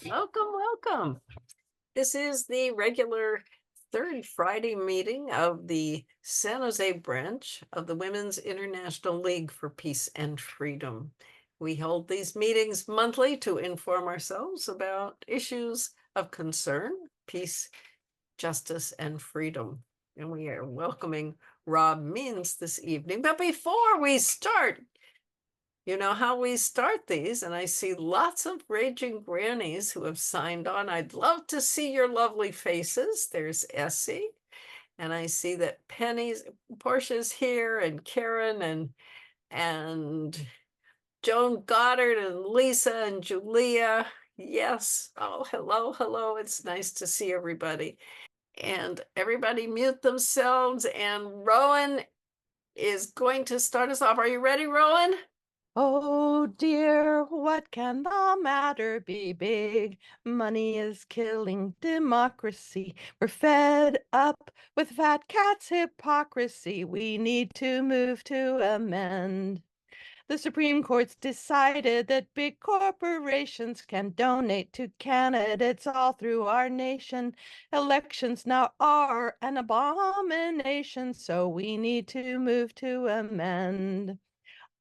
right, welcome. This is the regular third Friday meeting of the San Jose branch of the Women's International League for Peace and Freedom. We hold these meetings monthly to inform ourselves about issues of concern, peace, justice, and freedom. And we are welcoming Rob Means this evening. But before we start, you know how we start these, and I see lots of raging grannies who have signed on. I'd love to see your lovely faces. There's Essie, and I see that Portia's here, and Karen, and Joan Goddard, and Lisa, and Julia. Yes. Oh, hello. It's nice to see everybody. And everybody mute themselves, and Rowan is going to start us off. Are you ready, Rowan? Oh dear, what can the matter be big? Money is killing democracy. We're fed up with fat cats' hypocrisy. We need to move to amend. The Supreme Court's decided that big corporations can donate to candidates all through our nation. Elections now are an abomination, so we need to move to amend.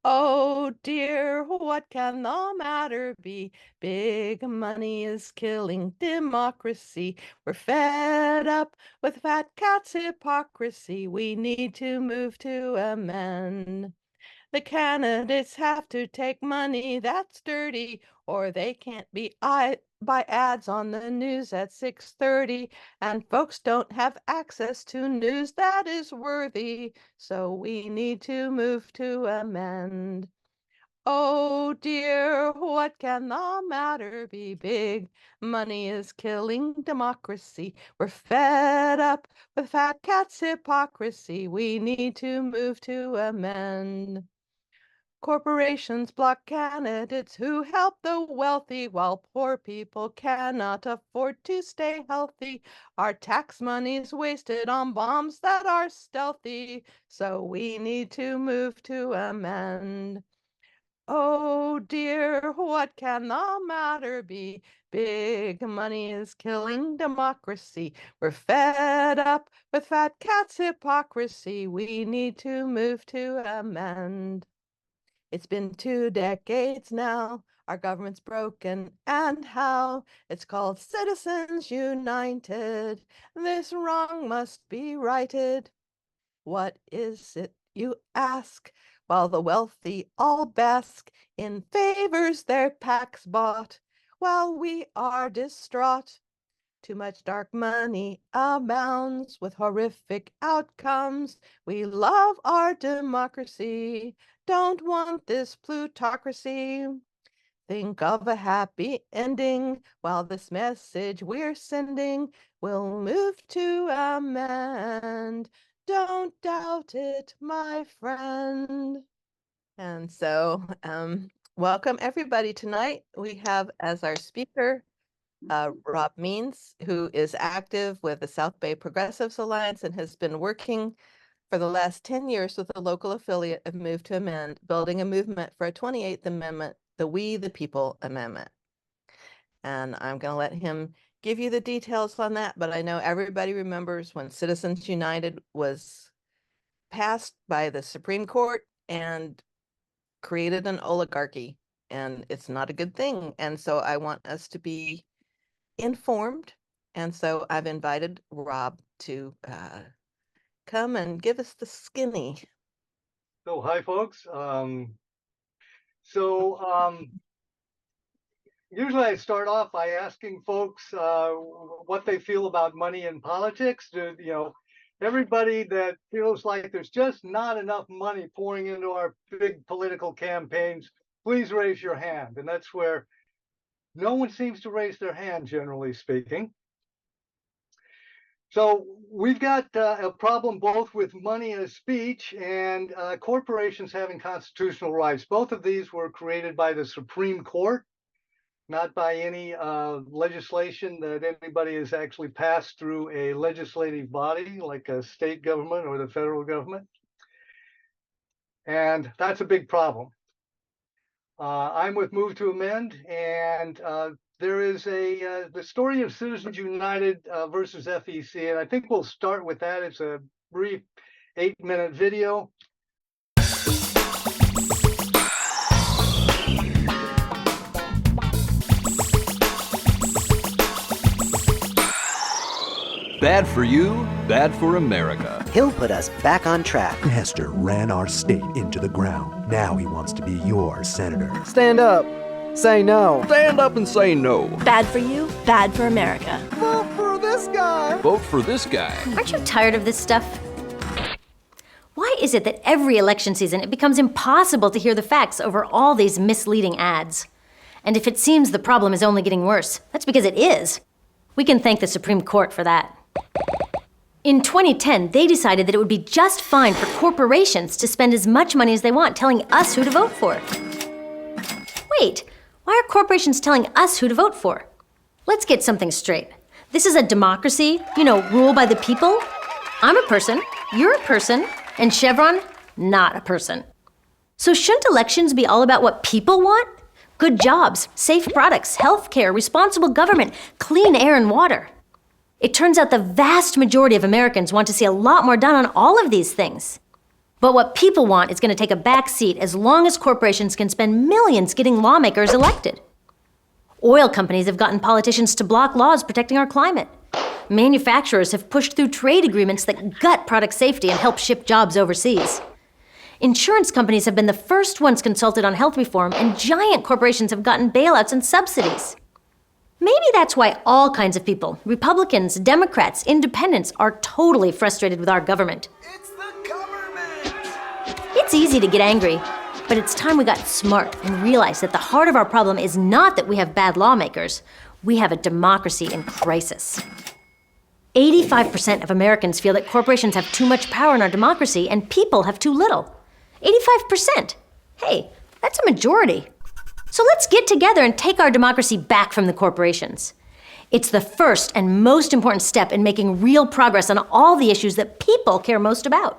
Oh dear, what can the matter be? Big money is killing democracy. We're fed up with fat cats' hypocrisy. We need to move to amend. The candidates have to take money that's dirty, or they can't be buy ads on the news at 6:30, and folks don't have access to news that is worthy, so we need to move to amend. Oh dear, what can the matter be big? Money is killing democracy. We're fed up with fat cats' hypocrisy. We need to move to amend. Corporations block candidates who help the wealthy while poor people cannot afford to stay healthy. Our tax money's wasted on bombs that are stealthy, so we need to move to amend. Oh dear, what can the matter be? Big money is killing democracy. We're fed up with fat cats' hypocrisy. We need to move to amend. It's been 2 decades now. Our government's broken, and how? It's called Citizens United. This wrong must be righted. What is it, you ask? While the wealthy all bask in favors their PACs bought, while we are distraught. Too much dark money abounds with horrific outcomes. We love our democracy, don't want this plutocracy. Think of a happy ending while this message we're sending will move to amend. Don't doubt it, my friend. And so, welcome everybody tonight. We have as our speaker Rob Means, who is active with the South Bay Progressives Alliance and has been working for the last 10 years with a local affiliate of Move to Amend, building a movement for a 28th Amendment, the We the People Amendment. And I'm going to let him give you the details on that, but I know everybody remembers when Citizens United was passed by the Supreme Court and created an oligarchy, and it's not a good thing. And so I want us to be informed. And so I've invited Rob to come and give us the skinny. So hi, folks. Usually I start off by asking folks what they feel about money in politics. Everybody that feels like there's just not enough money pouring into our big political campaigns, please raise your hand. And that's where no one seems to raise their hand, generally speaking. So we've got a problem both with money as speech and corporations having constitutional rights. Both of these were created by the Supreme Court, not by any legislation that anybody has actually passed through a legislative body like a state government or the federal government. And that's a big problem. I'm with Move to Amend, and there is the story of Citizens United versus FEC, and I think we'll start with that. It's a brief 8-minute video. Bad for you, bad for America. He'll put us back on track. Hester ran our state into the ground. Now he wants to be your senator. Stand up. Say no. Stand up and say no. Bad for you, bad for America. Vote for this guy. Vote for this guy. Aren't you tired of this stuff? Why is it that every election season it becomes impossible to hear the facts over all these misleading ads? And if it seems the problem is only getting worse, that's because it is. We can thank the Supreme Court for that. In 2010, they decided that it would be just fine for corporations to spend as much money as they want telling us who to vote for. Wait, why are corporations telling us who to vote for? Let's get something straight. This is a democracy, rule by the people. I'm a person, you're a person, and Chevron, not a person. So shouldn't elections be all about what people want? Good jobs, safe products, healthcare, responsible government, clean air and water. It turns out the vast majority of Americans want to see a lot more done on all of these things. But what people want is going to take a back seat as long as corporations can spend millions getting lawmakers elected. Oil companies have gotten politicians to block laws protecting our climate. Manufacturers have pushed through trade agreements that gut product safety and help ship jobs overseas. Insurance companies have been the first ones consulted on health reform, and giant corporations have gotten bailouts and subsidies. Maybe that's why all kinds of people, Republicans, Democrats, independents, are totally frustrated with our government. It's the government. It's easy to get angry, but it's time we got smart and realized that the heart of our problem is not that we have bad lawmakers. We have a democracy in crisis. 85% of Americans feel that corporations have too much power in our democracy and people have too little. 85%. Hey, that's a majority. So let's get together and take our democracy back from the corporations. It's the first and most important step in making real progress on all the issues that people care most about.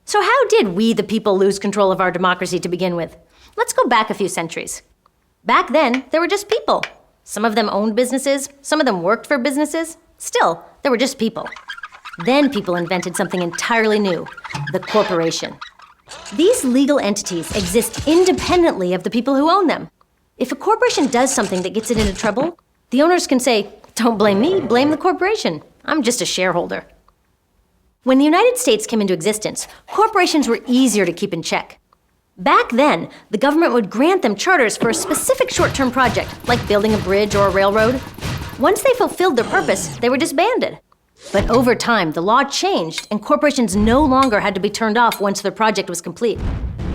So how did we, the people, lose control of our democracy to begin with? Let's go back a few centuries. Back then, there were just people. Some of them owned businesses, some of them worked for businesses. Still, there were just people. Then people invented something entirely new, the corporation. These legal entities exist independently of the people who own them. If a corporation does something that gets it into trouble, the owners can say, "Don't blame me, blame the corporation. I'm just a shareholder." When the United States came into existence, corporations were easier to keep in check. Back then, the government would grant them charters for a specific short-term project, like building a bridge or a railroad. Once they fulfilled their purpose, they were disbanded. But over time, the law changed, and corporations no longer had to be turned off once their project was complete.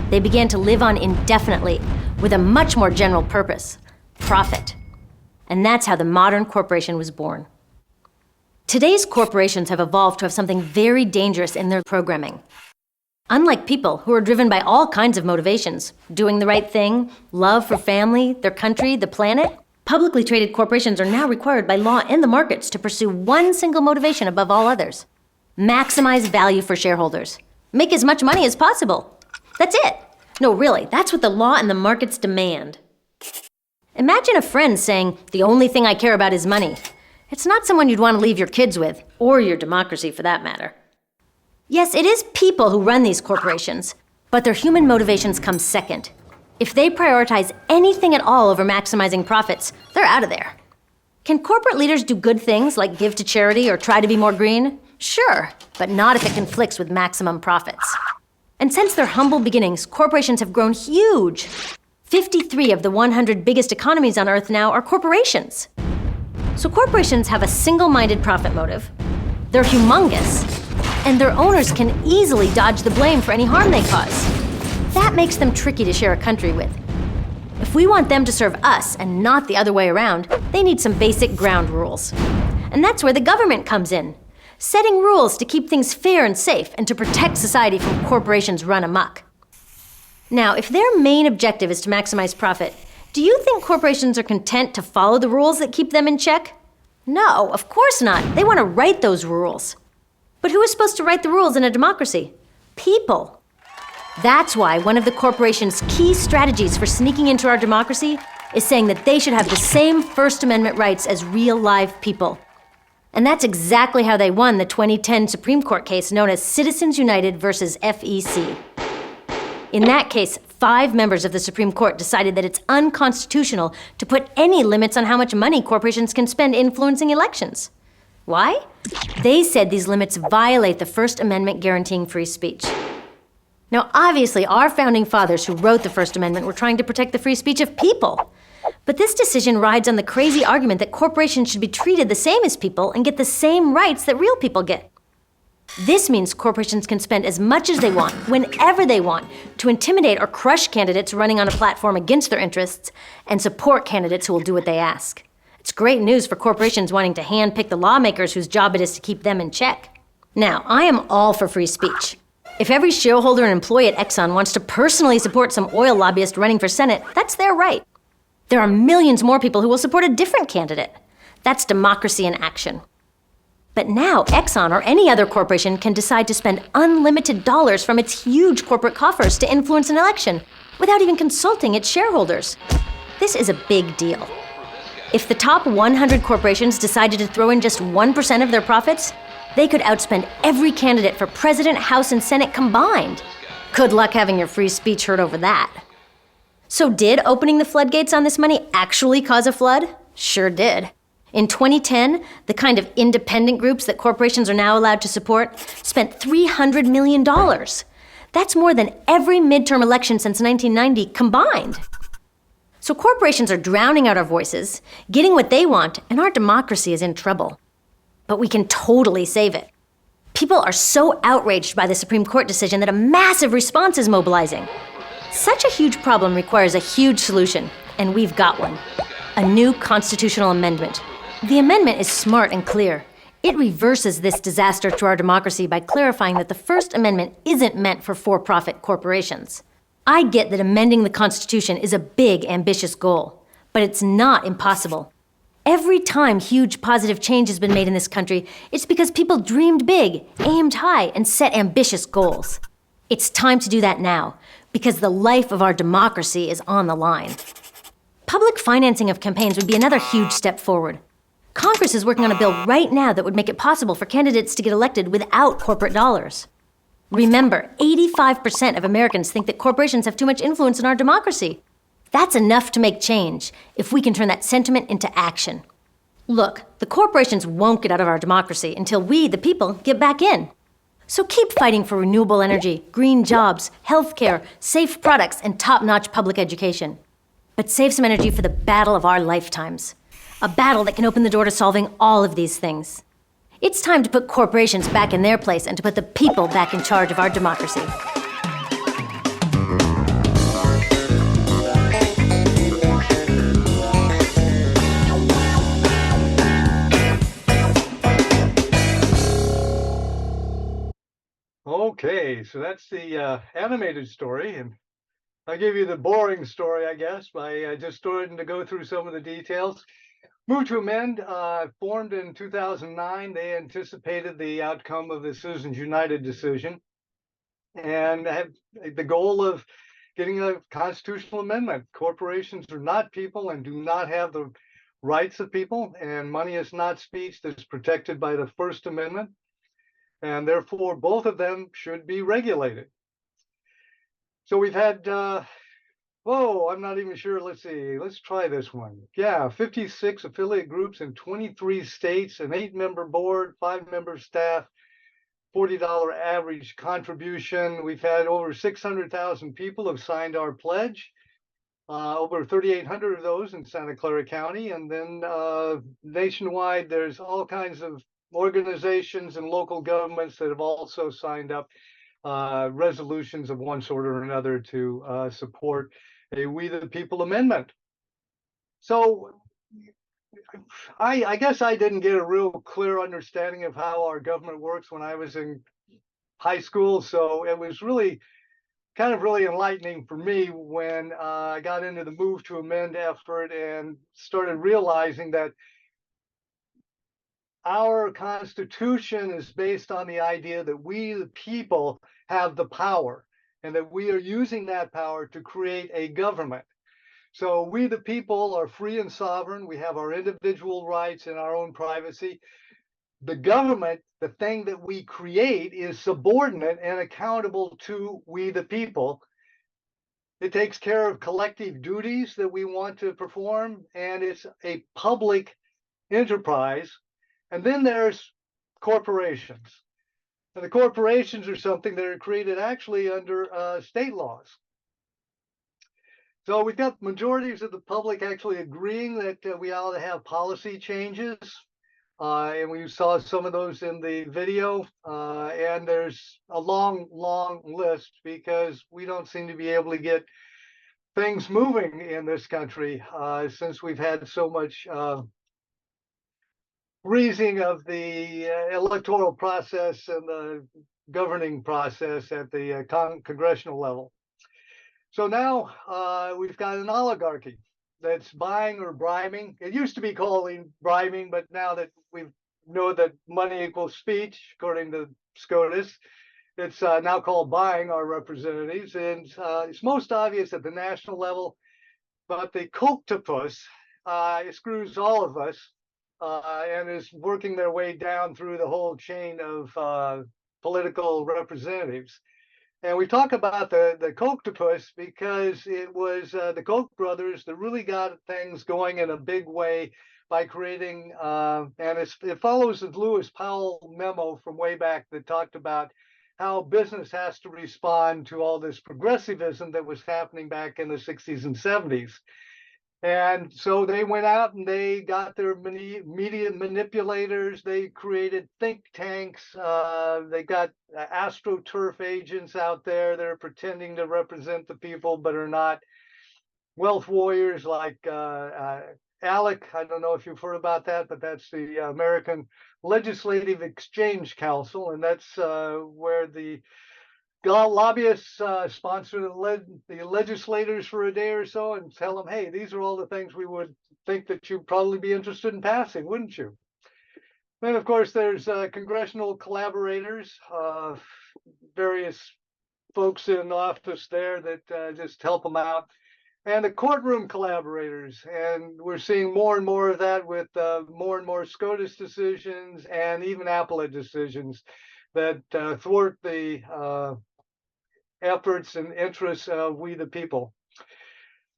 They began to live on indefinitely, with a much more general purpose: profit. And that's how the modern corporation was born. Today's corporations have evolved to have something very dangerous in their programming. Unlike people who are driven by all kinds of motivations, doing the right thing, love for family, their country, the planet, publicly traded corporations are now required by law and the markets to pursue one single motivation above all others: maximize value for shareholders. Make as much money as possible. That's it. No, really, that's what the law and the markets demand. Imagine a friend saying, "The only thing I care about is money." It's not someone you'd want to leave your kids with, or your democracy for that matter. Yes, it is people who run these corporations, but their human motivations come second. If they prioritize anything at all over maximizing profits, they're out of there. Can corporate leaders do good things like give to charity or try to be more green? Sure, but not if it conflicts with maximum profits. And since their humble beginnings, corporations have grown huge. 53 of the 100 biggest economies on Earth now are corporations. So corporations have a single-minded profit motive. They're humongous, and their owners can easily dodge the blame for any harm they cause. That makes them tricky to share a country with. If we want them to serve us and not the other way around, they need some basic ground rules. And that's where the government comes in, setting rules to keep things fair and safe and to protect society from corporations run amok. Now, if their main objective is to maximize profit, do you think corporations are content to follow the rules that keep them in check? No, of course not. They want to write those rules. But who is supposed to write the rules in a democracy? People. That's why one of the corporation's key strategies for sneaking into our democracy is saying that they should have the same First Amendment rights as real live people. And that's exactly how they won the 2010 Supreme Court case known as Citizens United versus FEC. In that case, 5 members of the Supreme Court decided that it's unconstitutional to put any limits on how much money corporations can spend influencing elections. Why? They said these limits violate the First Amendment guaranteeing free speech. Now, obviously, our founding fathers who wrote the First Amendment were trying to protect the free speech of people. But this decision rides on the crazy argument that corporations should be treated the same as people and get the same rights that real people get. This means corporations can spend as much as they want, whenever they want, to intimidate or crush candidates running on a platform against their interests and support candidates who will do what they ask. It's great news for corporations wanting to handpick the lawmakers whose job it is to keep them in check. Now, I am all for free speech. If every shareholder and employee at Exxon wants to personally support some oil lobbyist running for Senate, that's their right. There are millions more people who will support a different candidate. That's democracy in action. But now, Exxon or any other corporation can decide to spend unlimited dollars from its huge corporate coffers to influence an election without even consulting its shareholders. This is a big deal. If the top 100 corporations decided to throw in just 1% of their profits, they could outspend every candidate for president, House, and Senate combined. Good luck having your free speech heard over that. So did opening the floodgates on this money actually cause a flood? Sure did. In 2010, the kind of independent groups that corporations are now allowed to support spent $300 million. That's more than every midterm election since 1990 combined. So corporations are drowning out our voices, getting what they want, and our democracy is in trouble. But we can totally save it. People are so outraged by the Supreme Court decision that a massive response is mobilizing. Such a huge problem requires a huge solution, and we've got one. A new constitutional amendment. The amendment is smart and clear. It reverses this disaster to our democracy by clarifying that the First Amendment isn't meant for for-profit corporations. I get that amending the Constitution is a big, ambitious goal, but it's not impossible. Every time huge positive change has been made in this country, it's because people dreamed big, aimed high, and set ambitious goals. It's time to do that now, because the life of our democracy is on the line. Public financing of campaigns would be another huge step forward. Congress is working on a bill right now that would make it possible for candidates to get elected without corporate dollars. Remember, 85% of Americans think that corporations have too much influence in our democracy. That's enough to make change if we can turn that sentiment into action. Look, the corporations won't get out of our democracy until we, the people, get back in. So keep fighting for renewable energy, green jobs, healthcare, safe products, and top-notch public education. But save some energy for the battle of our lifetimes. A battle that can open the door to solving all of these things. It's time to put corporations back in their place and to put the people back in charge of our democracy. Okay, so that's the animated story, and I gave you the boring story, I guess, by just starting to go through some of the details. Move to Amend, formed in 2009. They anticipated the outcome of the Citizens United decision and have the goal of getting a constitutional amendment. Corporations are not people and do not have the rights of people, and money is not speech that's protected by the First Amendment. And therefore, both of them should be regulated. So we've had I'm not even sure. Let's see. Let's try this one. Yeah, 56 affiliate groups in 23 states, an 8-member board, 5-member staff, $40 average contribution. We've had over 600,000 people have signed our pledge. Over 3,800 of those in Santa Clara County. And then nationwide, there's all kinds of organizations and local governments that have also signed up resolutions of one sort or another to support a We the People amendment. So I guess I didn't get a real clear understanding of how our government works when I was in high school. So it was really enlightening for me when I got into the Move to Amend effort and started realizing that our Constitution is based on the idea that we, the people, have the power and that we are using that power to create a government. So we, the people, are free and sovereign. We have our individual rights and our own privacy. The government, the thing that we create, is subordinate and accountable to we, the people. It takes care of collective duties that we want to perform, and it's a public enterprise. And then there's corporations. And the corporations are something that are created actually under state laws. So we've got majorities of the public actually agreeing that we ought to have policy changes. And we saw some of those in the video. And there's a long, long list because we don't seem to be able to get things moving in this country since we've had so much freezing of the electoral process and the governing process at the congressional level. So now we've got an oligarchy that's buying or bribing. It used to be called bribing, but now that we know that money equals speech, according to SCOTUS, it's now called buying our representatives. And it's most obvious at the national level, but the coctopus screws all of us and is working their way down through the whole chain of political representatives. And we talk about the coctopus because it was the Koch brothers that really got things going in a big way by creating, and it follows the Lewis Powell memo from way back that talked about how business has to respond to all this progressivism that was happening back in the 60s and 70s. And so they went out and they got their media manipulators. They created think tanks. They got astroturf agents out there that are pretending to represent the people, but are not. Wealth warriors like ALEC. I don't know if you've heard about that, but that's the American Legislative Exchange Council. And that's where the lobbyists sponsor the legislators for a day or so and tell them, hey, these are all the things we would think that you'd probably be interested in passing, wouldn't you? Then, of course, there's congressional collaborators, various folks in office there that just help them out, and the courtroom collaborators. And we're seeing more and more of that with more and more SCOTUS decisions and even appellate decisions that thwart the efforts and interests of we the people.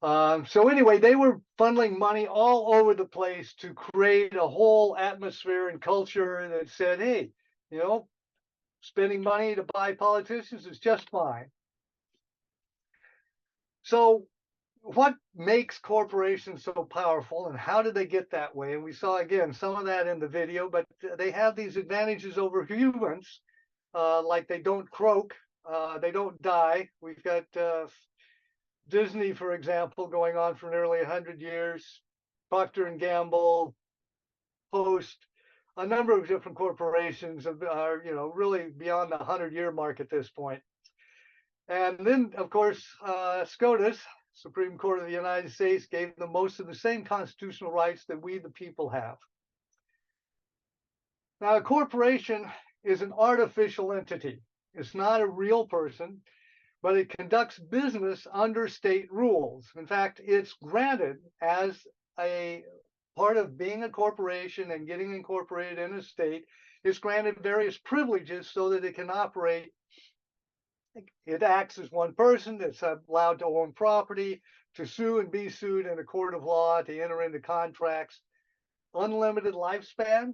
So anyway, they were funneling money all over the place to create a whole atmosphere and culture that said, hey, you know, spending money to buy politicians is just fine. So what makes corporations so powerful and how did they get that way? And we saw, again, some of that in the video, but they have these advantages over humans, like they don't croak. They don't die. We've got Disney, for example, going on for nearly 100 years, Procter & Gamble, Post, a number of different corporations are, you know, really beyond the 100-year mark at this point. And then, of course, SCOTUS, Supreme Court of the United States, gave them most of the same constitutional rights that we, the people, have. Now, a corporation is an artificial entity. It's not a real person, but it conducts business under state rules. In fact, it's granted as a part of being a corporation and getting incorporated in a state, it's granted various privileges so that it can operate. It acts as one person that's allowed to own property, to sue and be sued in a court of law, to enter into contracts, unlimited lifespan.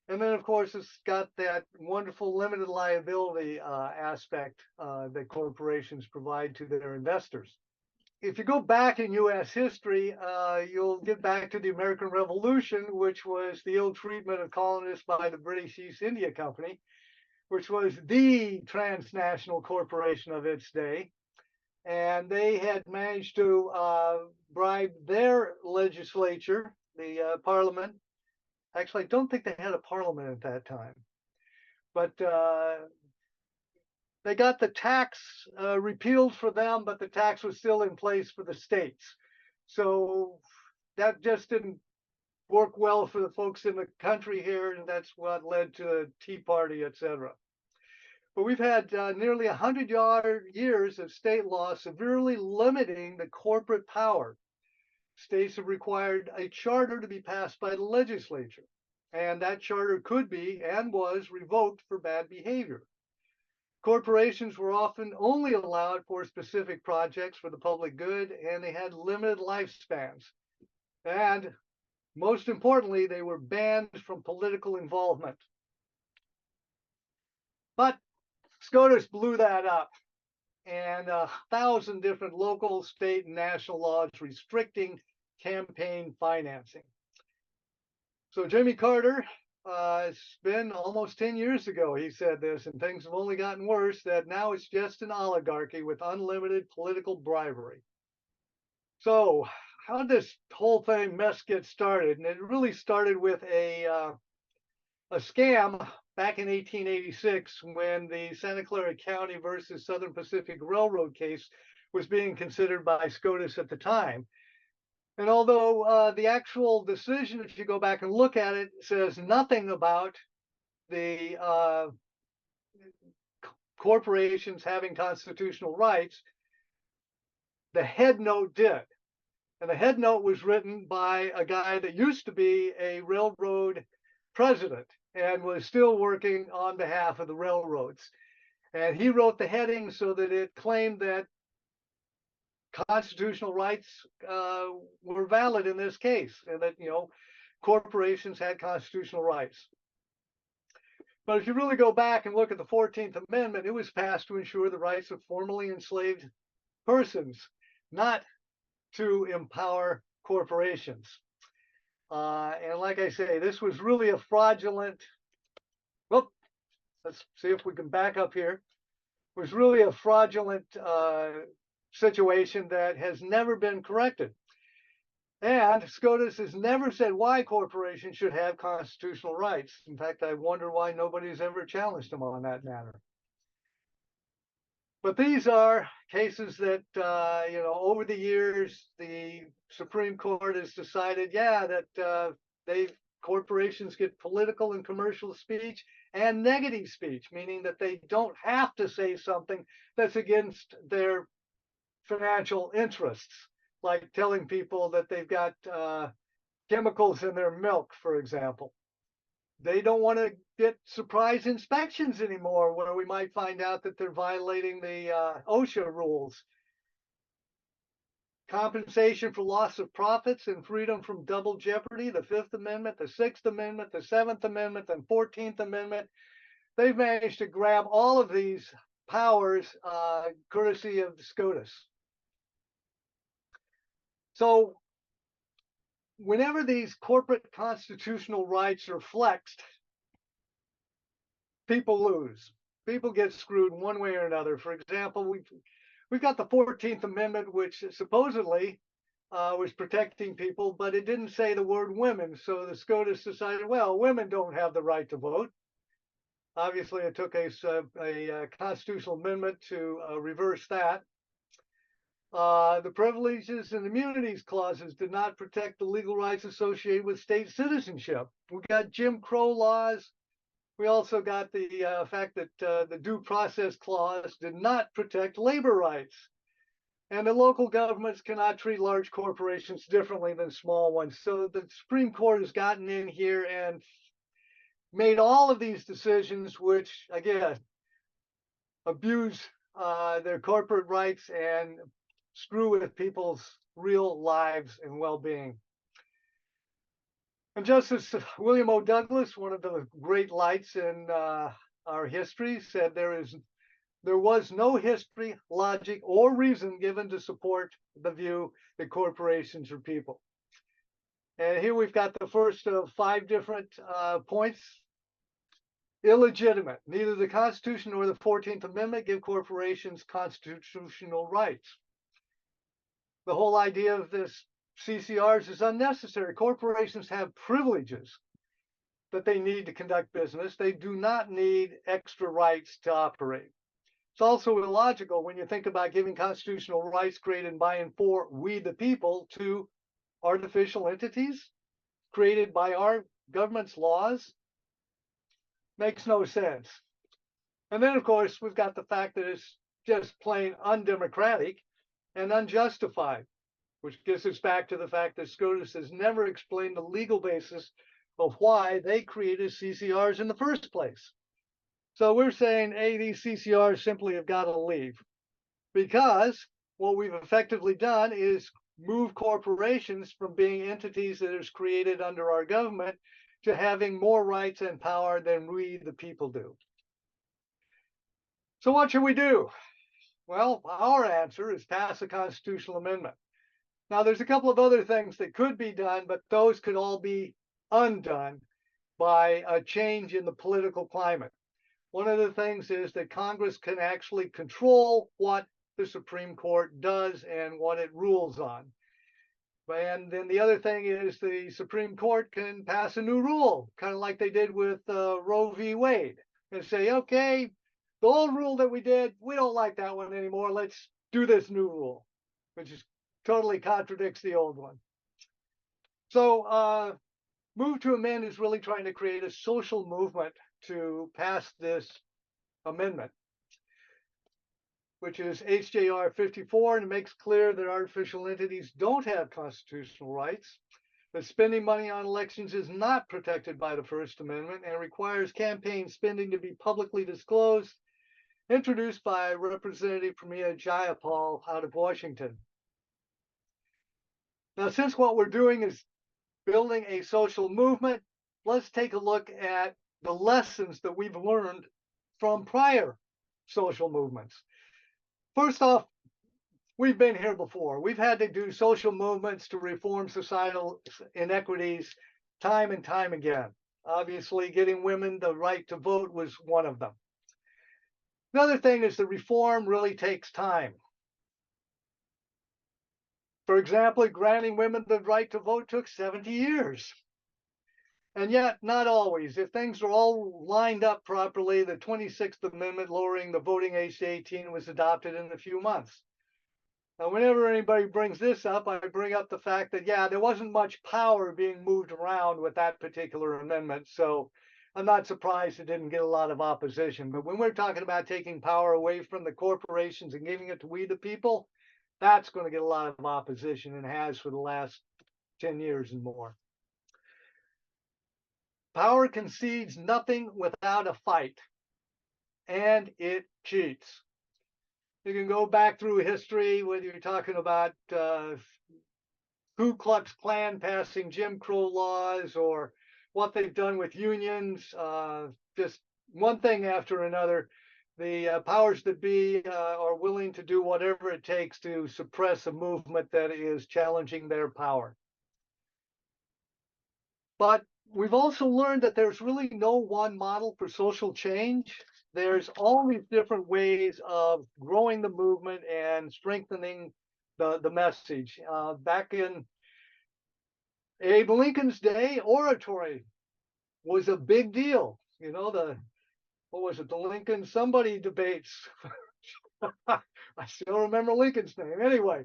And then, of course, it's got that wonderful limited liability aspect that corporations provide to their investors. If you go back in U.S. history, you'll get back to the American Revolution, which was the ill treatment of colonists by the British East India Company, which was the transnational corporation of its day. And they had managed to bribe their legislature, the parliament. Actually, I don't think they had a parliament at that time, but they got the tax repealed for them, but the tax was still in place for the states. So that just didn't work well for the folks in the country here, and that's what led to the Tea Party, etc. But we've had nearly 100 years of state law severely limiting the corporate power. states have required a charter to be passed by the legislature. And that charter could be and was revoked for bad behavior. Corporations were often only allowed for specific projects for the public good, and they had limited lifespans. And most importantly, they were banned from political involvement. But SCOTUS blew that up, and 1,000 different local, state, and national laws restricting campaign financing. So Jimmy Carter, it's been almost 10 years ago he said this, and things have only gotten worse, that now it's just an oligarchy with unlimited political bribery. So how did this whole mess get started? And it really started with a scam back in 1886 when the Santa Clara County versus Southern Pacific Railroad case was being considered by SCOTUS at the time. And although the actual decision, if you go back and look at it, says nothing about the corporations having constitutional rights, the head note did. And the head note was written by a guy that used to be a railroad president and was still working on behalf of the railroads. And he wrote the heading so that it claimed that constitutional rights were valid in this case, and that, corporations had constitutional rights. But if you really go back and look at the 14th Amendment, it was passed to ensure the rights of formerly enslaved persons, not to empower corporations. And like I say, this was really a fraudulent, well, let's see if we can back up here. It was really a fraudulent situation that has never been corrected. And SCOTUS has never said why corporations should have constitutional rights. In fact, I wonder why nobody's ever challenged them on that matter. But these are cases that, over the years, the Supreme Court has decided, that corporations get political and commercial speech and negative speech, meaning that they don't have to say something that's against their financial interests, like telling people that they've got chemicals in their milk, for example. They don't want to get surprise inspections anymore where we might find out that they're violating the OSHA rules. Compensation for loss of profits and freedom from double jeopardy, the Fifth Amendment, the Sixth Amendment, the Seventh Amendment, and 14th Amendment. They've managed to grab all of these powers courtesy of the SCOTUS. So whenever these corporate constitutional rights are flexed, people lose. People get screwed one way or another. For example, we've got the 14th Amendment, which supposedly was protecting people, but it didn't say the word women. So the SCOTUS decided, well, women don't have the right to vote. Obviously, it took a constitutional amendment to reverse that. The privileges and immunities clauses did not protect the legal rights associated with state citizenship. We got Jim Crow laws. We also got the fact that the due process clause did not protect labor rights. And the local governments cannot treat large corporations differently than small ones. So the Supreme Court has gotten in here and made all of these decisions, which, again, abuse their corporate rights and screw with people's real lives and well-being. And Justice William O. Douglas, one of the great lights in our history, said there was no history, logic, or reason given to support the view that corporations are people. And here we've got the first of 5 different points. Illegitimate. Neither the Constitution nor the 14th Amendment give corporations constitutional rights. The whole idea of this CCRs is unnecessary. Corporations have privileges that they need to conduct business. They do not need extra rights to operate. It's also illogical when you think about giving constitutional rights created by and for we the people to artificial entities created by our government's laws. Makes no sense. And then, of course, we've got the fact that it's just plain undemocratic and unjustified. which gets us back to the fact that SCOTUS has never explained the legal basis of why they created CCRs in the first place. So we're saying, hey, these CCRs simply have got to leave, because what we've effectively done is move corporations from being entities that is created under our government to having more rights and power than we, the people, do. So what should we do? Well, our answer is pass a constitutional amendment. Now, there's a couple of other things that could be done, but those could all be undone by a change in the political climate. One of the things is that Congress can actually control what the Supreme Court does and what it rules on. And then the other thing is the Supreme Court can pass a new rule, kind of like they did with Roe v. Wade, and say, okay, the old rule that we did, we don't like that one anymore. Let's do this new rule, which is totally contradicts the old one. So move to amend is really trying to create a social movement to pass this amendment, which is HJR 54, and it makes clear that artificial entities don't have constitutional rights, that spending money on elections is not protected by the First Amendment and requires campaign spending to be publicly disclosed, introduced by Representative Pramila Jayapal out of Washington. Now, since what we're doing is building a social movement, let's take a look at the lessons that we've learned from prior social movements. First off, we've been here before. We've had to do social movements to reform societal inequities time and time again. Obviously, getting women the right to vote was one of them. Another thing is the reform really takes time. For example, granting women the right to vote took 70 years. And yet, not always. If things are all lined up properly, the 26th Amendment lowering the voting age to 18 was adopted in a few months. Now, whenever anybody brings this up, I bring up the fact that, yeah, there wasn't much power being moved around with that particular amendment. So I'm not surprised it didn't get a lot of opposition. But when we're talking about taking power away from the corporations and giving it to we the people, that's going to get a lot of opposition, and has for the last 10 years and more. Power concedes nothing without a fight, and it cheats. You can go back through history, whether you're talking about Ku Klux Klan passing Jim Crow laws, or what they've done with unions, just one thing after another. The powers that be are willing to do whatever it takes to suppress a movement that is challenging their power. But we've also learned that there's really no one model for social change. There's all these different ways of growing the movement and strengthening the message. Back in Abe Lincoln's day, oratory was a big deal. You know, what was it, the Lincoln somebody debates. I still remember Lincoln's name. Anyway,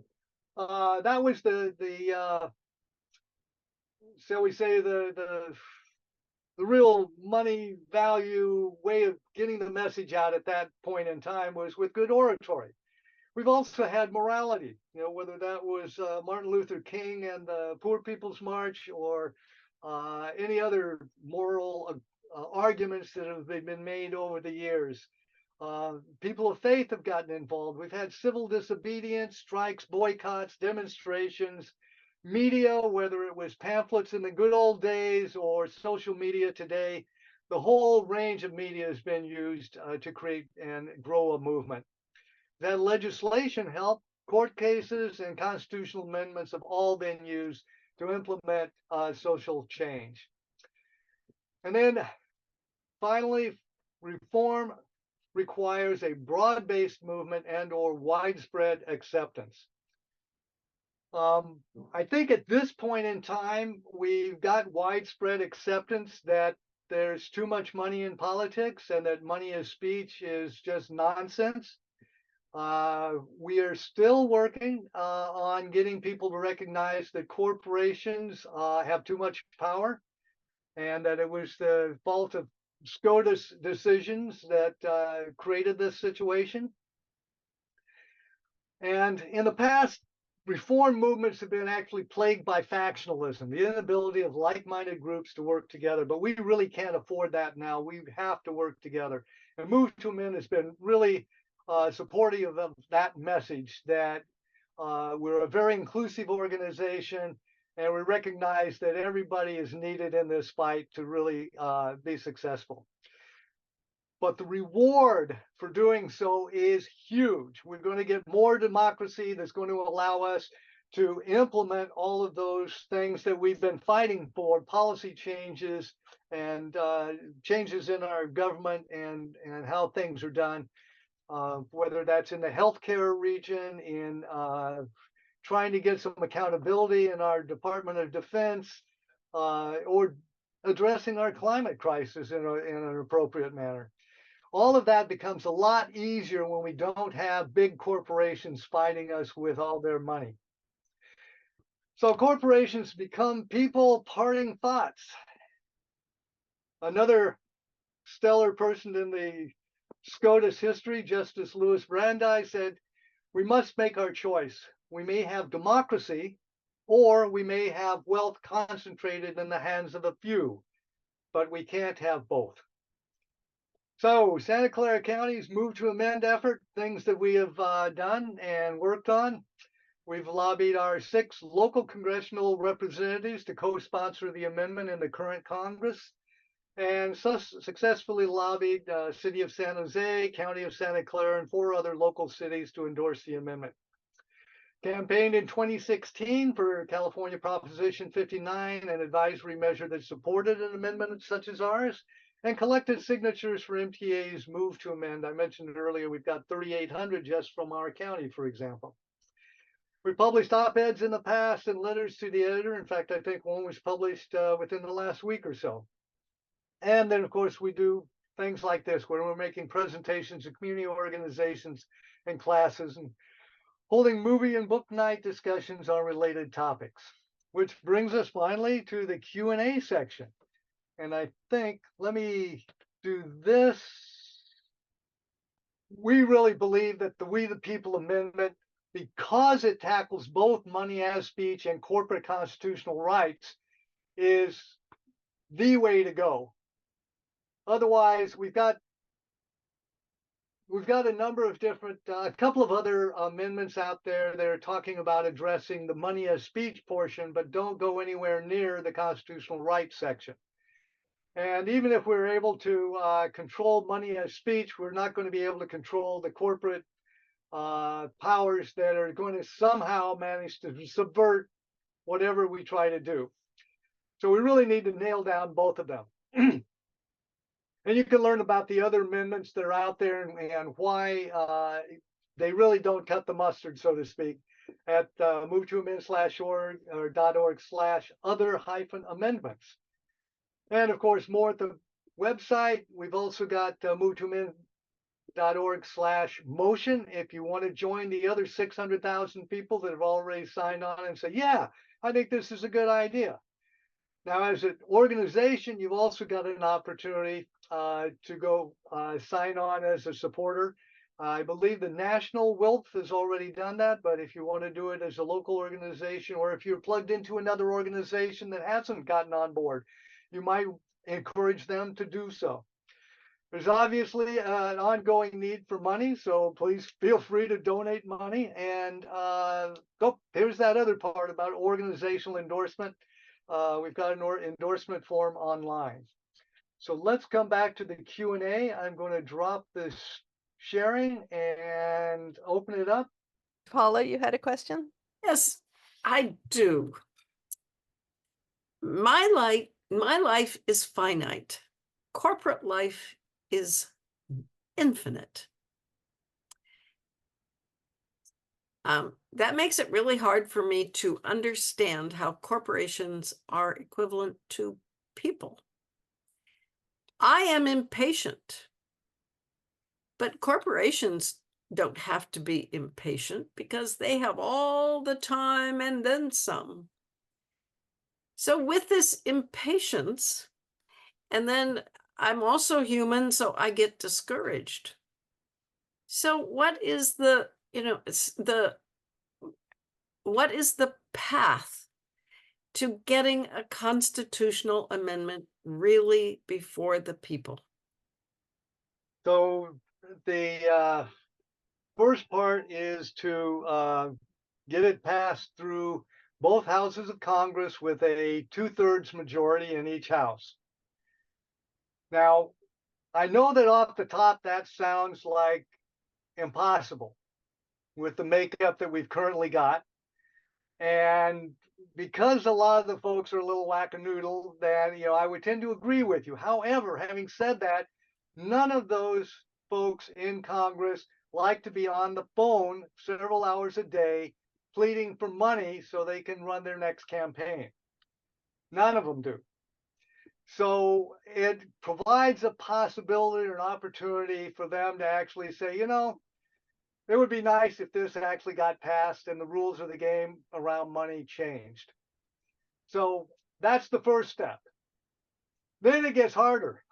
that was the shall we say, the real money value way of getting the message out at that point in time was with good oratory. We've also had morality, you know, whether that was Martin Luther King and the Poor People's March, or any other moral arguments that have been made over the years. People of faith have gotten involved. We've had civil disobedience, strikes, boycotts, demonstrations, media, whether it was pamphlets in the good old days or social media today. The whole range of media has been used to create and grow a movement. That legislation helped. Court cases and constitutional amendments have all been used to implement social change. And then finally, reform requires a broad-based movement and or widespread acceptance. I think at this point in time, we've got widespread acceptance that there's too much money in politics and that money as speech is just nonsense. We are still working on getting people to recognize that corporations have too much power, and that it was the fault of SCOTUS decisions that created this situation. And in the past, reform movements have been actually plagued by factionalism, the inability of like-minded groups to work together. But we really can't afford that now. We have to work together. And Move to Amend has been really supportive of that message that we're a very inclusive organization, and we recognize that everybody is needed in this fight to really be successful. But the reward for doing so is huge. We're going to get more democracy that's going to allow us to implement all of those things that we've been fighting for, policy changes and changes in our government and how things are done, whether that's in the healthcare region, in trying to get some accountability in our Department of Defense, or addressing our climate crisis in an appropriate manner. All of that becomes a lot easier when we don't have big corporations fighting us with all their money. So corporations become people parting thoughts. Another stellar person in the SCOTUS history, Justice Louis Brandeis, said, "We must make our choice. We may have democracy, or we may have wealth concentrated in the hands of a few, but we can't have both." So Santa Clara County's Move to Amend effort, things that we have done and worked on. We've lobbied our 6 local congressional representatives to co-sponsor the amendment in the current Congress, and successfully lobbied City of San Jose, County of Santa Clara, and 4 other local cities to endorse the amendment. Campaigned in 2016 for California Proposition 59, an advisory measure that supported an amendment such as ours, and collected signatures for MTA's Move to Amend. I mentioned earlier, we've got 3,800 just from our county, for example. We published op-eds in the past and letters to the editor. In fact, I think one was published within the last week or so. And then, of course, we do things like this, where we're making presentations to community organizations and classes, and holding movie and book night discussions on related topics. Which brings us finally to the Q&A section. And I think, let me do this. We really believe that the We the People Amendment, because it tackles both money as speech and corporate constitutional rights, is the way to go. Otherwise, we've got a number of different, a couple of other amendments out there that are talking about addressing the money as speech portion, but don't go anywhere near the constitutional rights section. And even if we're able to control money as speech, we're not going to be able to control the corporate powers that are going to somehow manage to subvert whatever we try to do. So we really need to nail down both of them. And you can learn about the other amendments that are out there and why they really don't cut the mustard, so to speak, at movetoamend.org or .other-amendments. And of course, more at the website. We've also got movetoamend.org/motion. If you want to join the other 600,000 people that have already signed on and say, yeah, I think this is a good idea. Now, as an organization, you've also got an opportunity to go sign on as a supporter. I believe the national WILPF has already done that, but if you want to do it as a local organization, or if you're plugged into another organization that hasn't gotten on board, you might encourage them to do so. There's obviously an ongoing need for money, so please feel free to donate money. And here's that other part about organizational endorsement. We've got an endorsement form online. So let's come back to the Q&A. I'm going to drop this sharing and open it up. Paula, you had a question? Yes, I do. My life is finite. Corporate life is infinite. That makes it really hard for me to understand how corporations are equivalent to people. I am impatient, but corporations don't have to be impatient because they have all the time and then some. So with this impatience, and then I'm also human, so I get discouraged. So what is the what is the path to getting a constitutional amendment really before the people? So the first part is to get it passed through both houses of Congress with a 2/3 majority in each house. Now, I know that off the top that sounds like impossible with the makeup that we've currently got. And because a lot of the folks are a little wackadoodle, then I would tend to agree with you. However, having said that, none of those folks in Congress like to be on the phone several hours a day pleading for money so they can run their next campaign. None of them do. So it provides a possibility or an opportunity for them to actually say, it would be nice if this actually got passed and the rules of the game around money changed. So that's the first step. Then it gets harder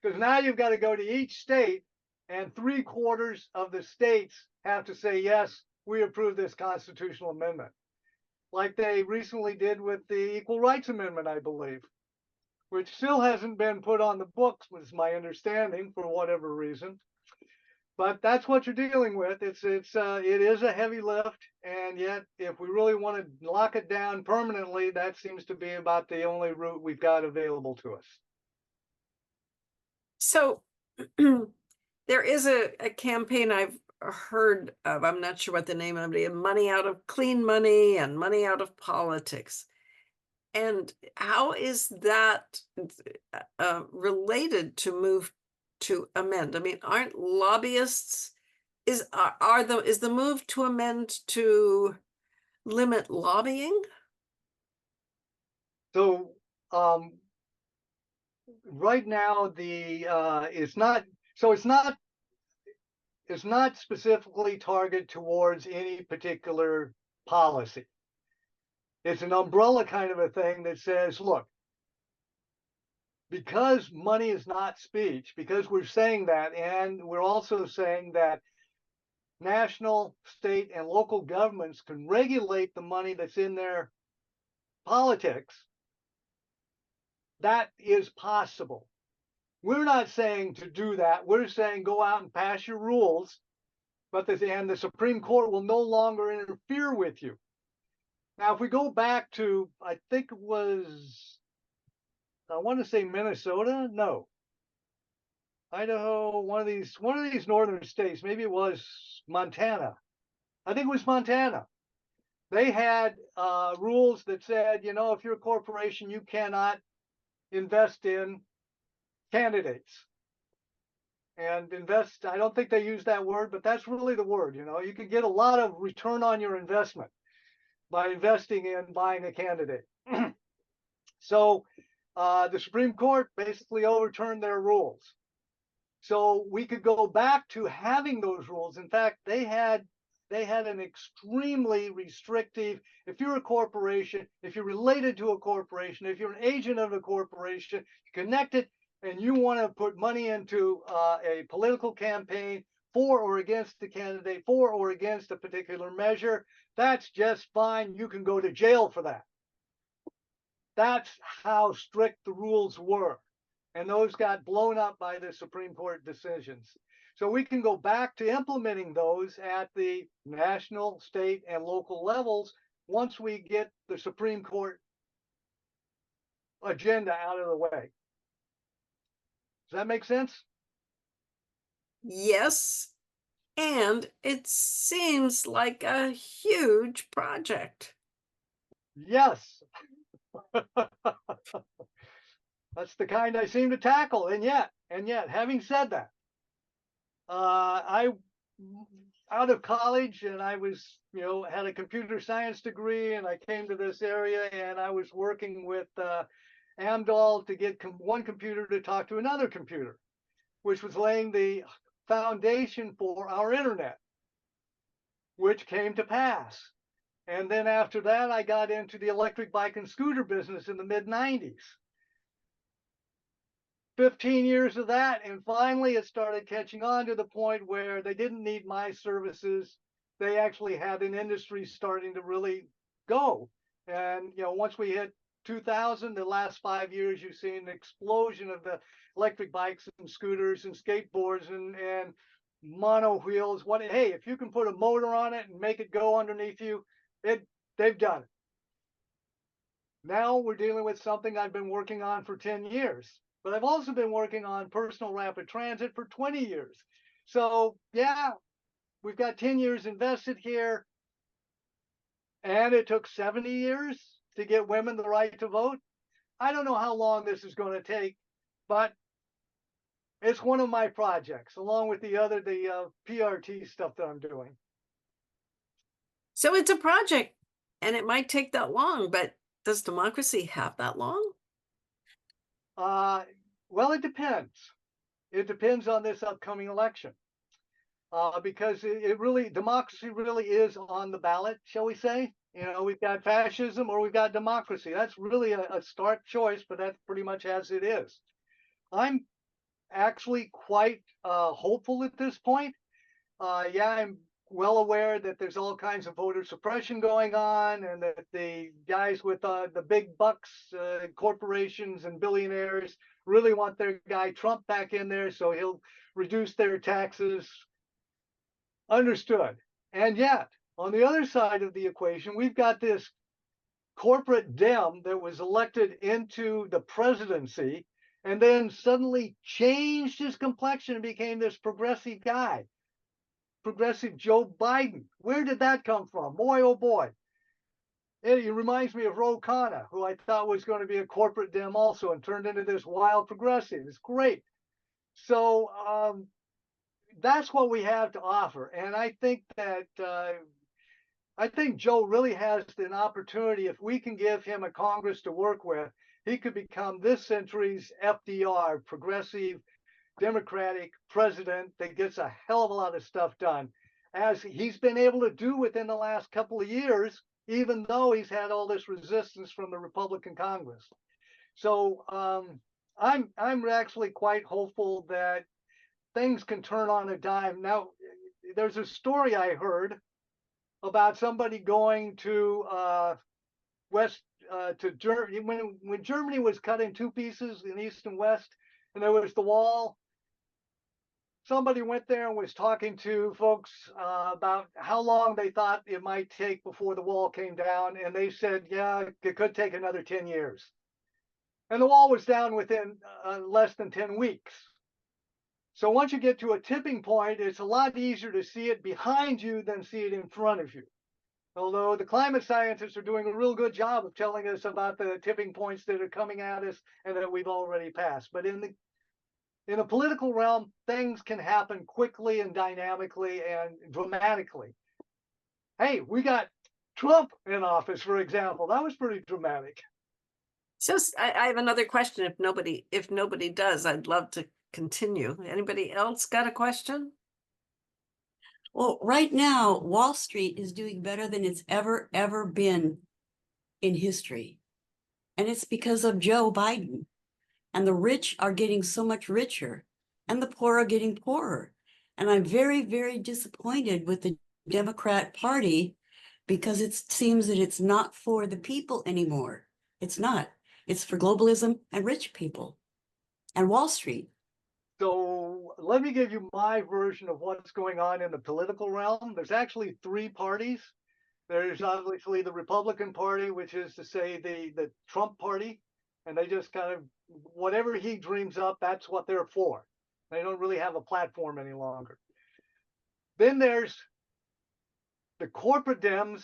because now you've got to go to each state and 3/4 of the states have to say, yes, we approve this constitutional amendment. Like they recently did with the Equal Rights Amendment, I believe, which still hasn't been put on the books, was my understanding, for whatever reason. But that's what you're dealing with. It is a heavy lift, and yet if we really want to lock it down permanently, that seems to be about the only route we've got available to us. So there is a campaign I've heard of. I'm not sure what the name of it is. Money out of clean money and money out of politics. And how is that related to move to amend? I mean, aren't lobbyists, is the move to amend to limit lobbying? So right now it's not specifically targeted towards any particular policy. It's an umbrella kind of a thing that says, look, because money is not speech, because we're saying that, and we're also saying that national, state, and local governments can regulate the money that's in their politics, that is possible. We're not saying to do that. We're saying go out and pass your rules, but the Supreme Court will no longer interfere with you. Now, if we go back to, I think it was, I want to say Minnesota, no, Idaho, one of these northern states, maybe it was Montana. I think it was Montana. They had rules that said, if you're a corporation, you cannot invest in candidates. And invest, I don't think they use that word, but that's really the word. You can get a lot of return on your investment by investing in buying a candidate. So the Supreme Court basically overturned their rules. So we could go back to having those rules. In fact, they had an extremely restrictive, if you're a corporation, if you're related to a corporation, if you're an agent of a corporation, connected, and you want to put money into a political campaign for or against the candidate, for or against a particular measure, that's just fine. You can go to jail for that. That's how strict the rules were. And those got blown up by the Supreme Court decisions. So we can go back to implementing those at the national, state, and local levels once we get the Supreme Court agenda out of the way. Does that make sense? Yes. And it seems like a huge project. Yes. That's the kind I seem to tackle. And yet, having said that, I out of college and I was, had a computer science degree, and I came to this area and I was working with Amdahl to get one computer to talk to another computer, which was laying the foundation for our internet, which came to pass. And then after that, I got into the electric bike and scooter business in the mid-90s. 15 years of that, and finally it started catching on to the point where they didn't need my services they actually had an industry starting to really go. And, once we hit 2000, the last 5 years, you've seen an explosion of the electric bikes and scooters and skateboards and mono wheels. Hey, if you can put a motor on it and make it go underneath you, they've done it. Now we're dealing with something I've been working on for 10 years, but I've also been working on personal rapid transit for 20 years. So yeah, we've got 10 years invested here, and it took 70 years to get women the right to vote. I don't know how long this is going to take, but it's one of my projects, along with the PRT stuff that I'm doing. So it's a project, and it might take that long, but does democracy have that long? Well, it depends. It depends on this upcoming election. Because democracy really is on the ballot, shall we say? We've got fascism or we've got democracy. That's really a stark choice, but that's pretty much as it is. I'm actually quite hopeful at this point. Yeah, I'm well aware that there's all kinds of voter suppression going on, and that the guys with the big bucks, corporations and billionaires, really want their guy Trump back in there, so he'll reduce their taxes. Understood. And yet, on the other side of the equation, we've got this corporate Dem that was elected into the presidency and then suddenly changed his complexion and became this progressive guy. Progressive Joe Biden. Where did that come from? Boy, oh boy. It reminds me of Ro Khanna, who I thought was going to be a corporate Dem also, and turned into this wild progressive. It's great. So that's what we have to offer. And I think that Joe really has an opportunity. If we can give him a Congress to work with, he could become this century's FDR, progressive Democratic president that gets a hell of a lot of stuff done, as he's been able to do within the last couple of years, even though he's had all this resistance from the Republican Congress. So I'm actually quite hopeful that things can turn on a dime. Now, there's a story I heard about somebody going to to Germany when Germany was cut in two pieces in East and West, and there was the wall. Somebody went there and was talking to folks about how long they thought it might take before the wall came down, and they said, yeah, it could take another 10 years. And the wall was down within less than 10 weeks. So once you get to a tipping point, it's a lot easier to see it behind you than see it in front of you. Although the climate scientists are doing a real good job of telling us about the tipping points that are coming at us and that we've already passed. But in the political realm, things can happen quickly and dynamically and dramatically. Hey, we got Trump in office, for example. That was pretty dramatic. So I have another question. If nobody does, I'd love to continue. Anybody else got a question? Well, right now, Wall Street is doing better than it's ever been in history. And it's because of Joe Biden. And the rich are getting so much richer, and the poor are getting poorer. And I'm very, very disappointed with the Democrat Party, because it seems that it's not for the people anymore. It's not. It's for globalism and rich people and Wall Street. So let me give you my version of what's going on in the political realm. There's actually three parties. There's obviously the Republican Party, which is to say the Trump Party, and they just kind of, whatever he dreams up, that's what they're for. They don't really have a platform any longer. Then there's the corporate Dems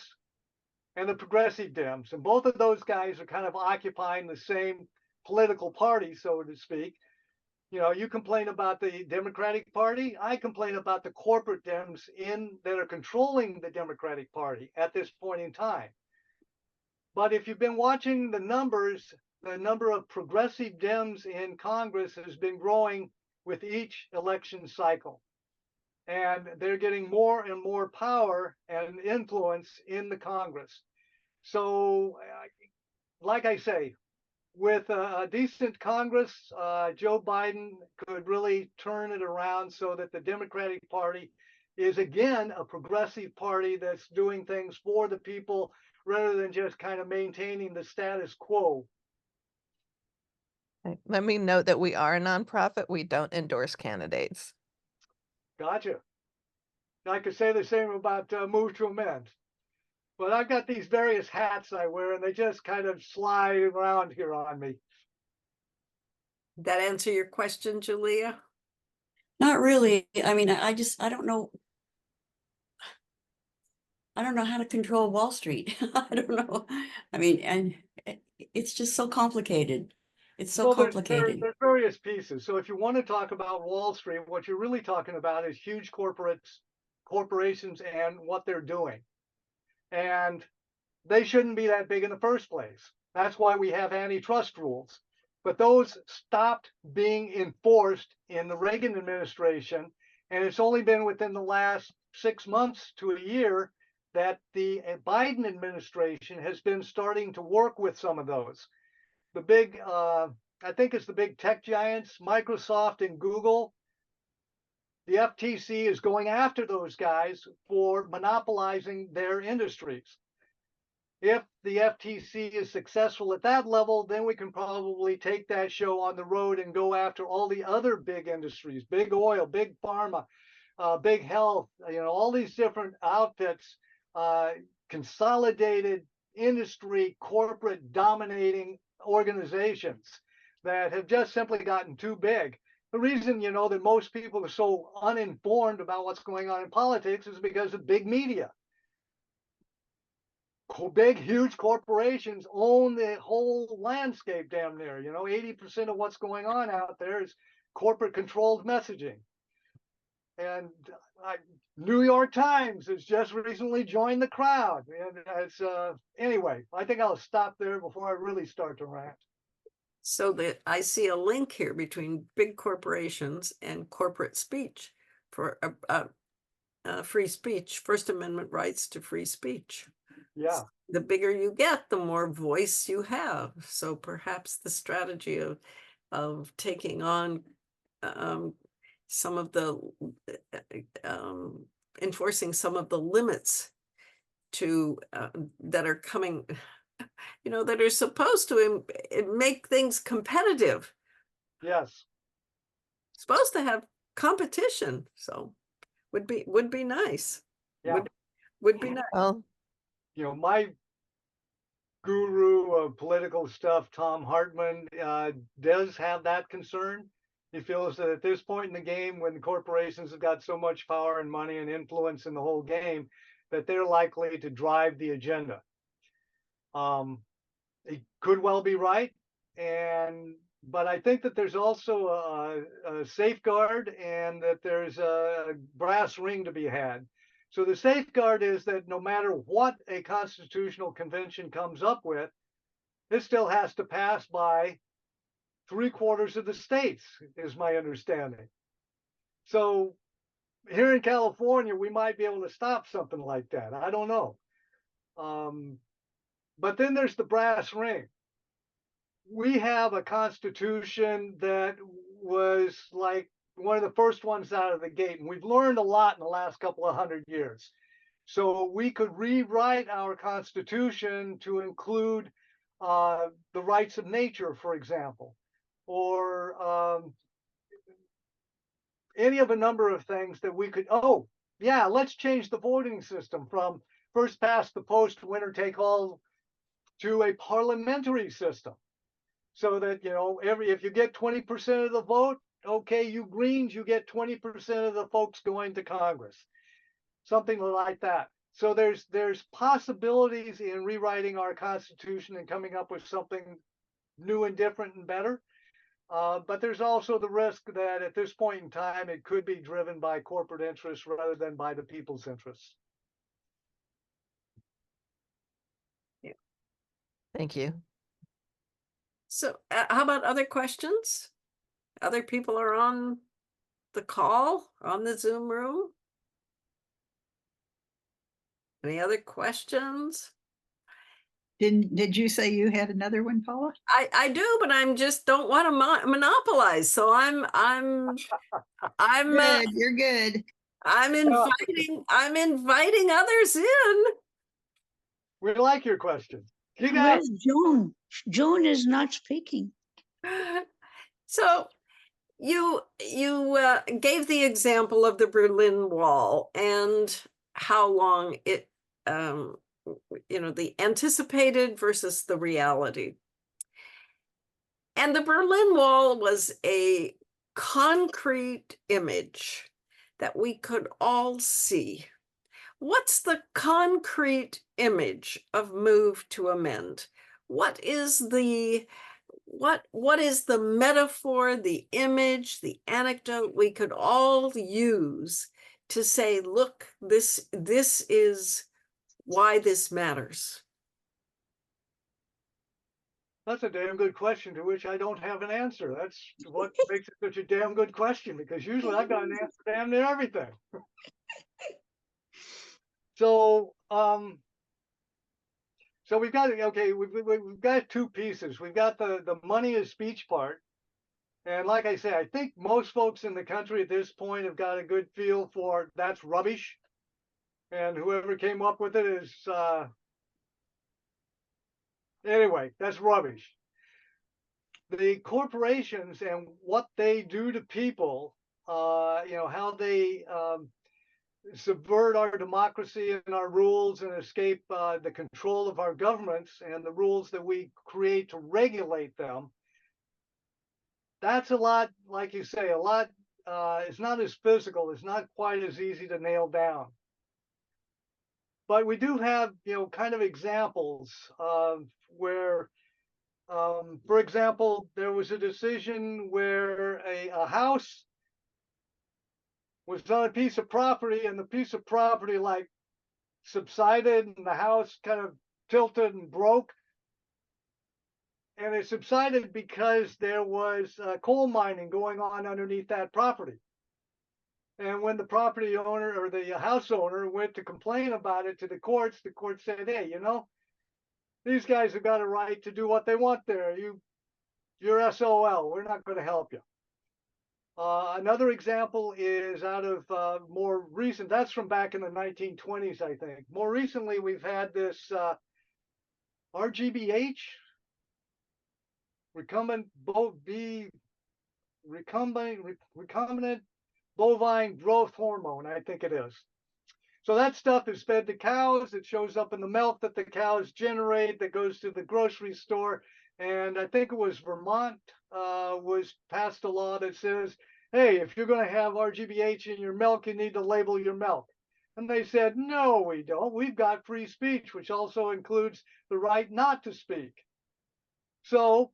and the progressive Dems, and both of those guys are kind of occupying the same political party, so to speak. You complain about the Democratic Party. I complain about the corporate Dems that are controlling the Democratic Party at this point in time. But if you've been watching the numbers, the number of progressive Dems in Congress has been growing with each election cycle. And they're getting more and more power and influence in the Congress. So, like I say, with a decent Congress, Joe Biden could really turn it around so that the Democratic Party is again a progressive party that's doing things for the people rather than just kind of maintaining the status quo. Okay, let me note that we are a nonprofit. We don't endorse candidates. Gotcha. I could say the same about Move to Amend. But I've got these various hats I wear, and they just kind of slide around here on me. That answer your question, Julia? Not really. I mean, I don't know. I don't know how to control Wall Street. I don't know. I mean, and it's just so complicated. It's so Well, complicated. there's various pieces. So if you want to talk about Wall Street, what you're really talking about is huge corporations and what they're doing. And they shouldn't be that big in the first place. That's why we have antitrust rules. But those stopped being enforced in the Reagan administration. And it's only been within the last 6 months to a year that the Biden administration has been starting to work with some of those. The big, I think it's the big tech giants, Microsoft and Google. The FTC is going after those guys for monopolizing their industries. If the FTC is successful at that level, then we can probably take that show on the road and go after all the other big industries, big oil, big pharma, big health, all these different outfits, consolidated industry, corporate dominating organizations that have just simply gotten too big. The reason, that most people are so uninformed about what's going on in politics is because of big media. Big, huge corporations own the whole landscape damn near. 80% of what's going on out there is corporate controlled messaging. And New York Times has just recently joined the crowd. And it's, anyway, I think I'll stop there before I really start to rant. So that I see a link here between big corporations and corporate speech for free speech, First Amendment rights to free speech. Yeah. The bigger you get, the more voice you have. So perhaps the strategy of taking on some of the enforcing some of the limits to that are coming, that are supposed to make things competitive. Yes. Supposed to have competition, so would be nice. Yeah. Would be nice. Well, my guru of political stuff, Tom Hartman, does have that concern. He feels that at this point in the game, when the corporations have got so much power and money and influence in the whole game, that they're likely to drive the agenda. He could well be right, but I think that there's also a safeguard and that there's a brass ring to be had. So the safeguard is that no matter what a constitutional convention comes up with, it still has to pass by 3/4 of the states, is my understanding. So here in California, we might be able to stop something like that. I don't know. But then there's the brass ring. We have a constitution that was like one of the first ones out of the gate, and we've learned a lot in the last couple of 100 years. So we could rewrite our constitution to include the rights of nature, for example, or any of a number of things that we could, let's change the voting system from first past the post, winner take all, to a parliamentary system. So that, if you get 20% of the vote, okay, you Greens, you get 20% of the folks going to Congress, something like that. So there's possibilities in rewriting our Constitution and coming up with something new and different and better. But there's also the risk that at this point in time, it could be driven by corporate interests rather than by the people's interests. Yeah. Thank you. So how about other questions? Other people are on the call, on the Zoom room. Any other questions? Did you say you had another one, Paula? I do, but I'm just don't want to monopolize. So I'm Good, you're good. I'm inviting others in. We like your question. You got Where's Joan? Joan is not speaking. So you gave the example of the Berlin Wall and how long it the anticipated versus the reality. And the Berlin Wall was a concrete image that we could all see. What's the concrete image of move to amend? What is the metaphor, the image, the anecdote we could all use to say, look, this is why this matters? That's a damn good question to which I don't have an answer. That's what makes it such a damn good question, because usually I've got an answer to damn near everything. So we've got, okay, we've got two pieces. We've got the money is speech part. And like I say, I think most folks in the country at this point have got a good feel for that's rubbish. And whoever came up with it is, anyway, that's rubbish. The corporations and what they do to people, how they subvert our democracy and our rules and escape the control of our governments and the rules that we create to regulate them. That's a lot, like you say, it's not as physical, it's not quite as easy to nail down. But we do have, kind of examples of where, for example, there was a decision where a house was on a piece of property, and the piece of property like subsided and the house kind of tilted and broke. And it subsided because there was coal mining going on underneath that property. And when the property owner or the house owner went to complain about it to the court said, hey, these guys have got a right to do what they want there. You're SOL. We're not going to help you. Another example is out of more recent, that's from back in the 1920s, I think. More recently, we've had this RGBH, recombinant bovine growth hormone, I think it is. So that stuff is fed to cows. It shows up in the milk that the cows generate that goes to the grocery store. And I think it was Vermont was passed a law that says, hey, if you're going to have RGBH in your milk, you need to label your milk. And they said, no, we don't. We've got free speech, which also includes the right not to speak. So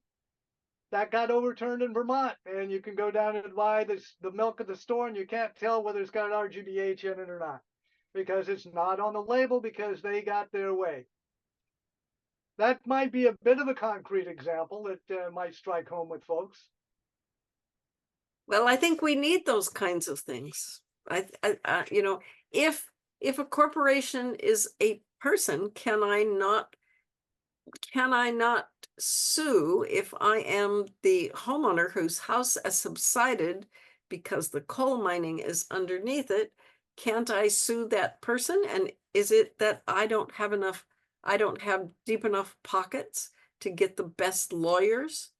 that got overturned in Vermont, and you can go down and buy the milk at the store, and you can't tell whether it's got RGBH in it or not, because it's not on the label, because they got their way. That might be a bit of a concrete example that might strike home with folks. Well, I think we need those kinds of things. If a corporation is a person, can I not sue if I am the homeowner whose house has subsided because the coal mining is underneath it? Can't I sue that person? And is it that I don't have deep enough pockets to get the best lawyers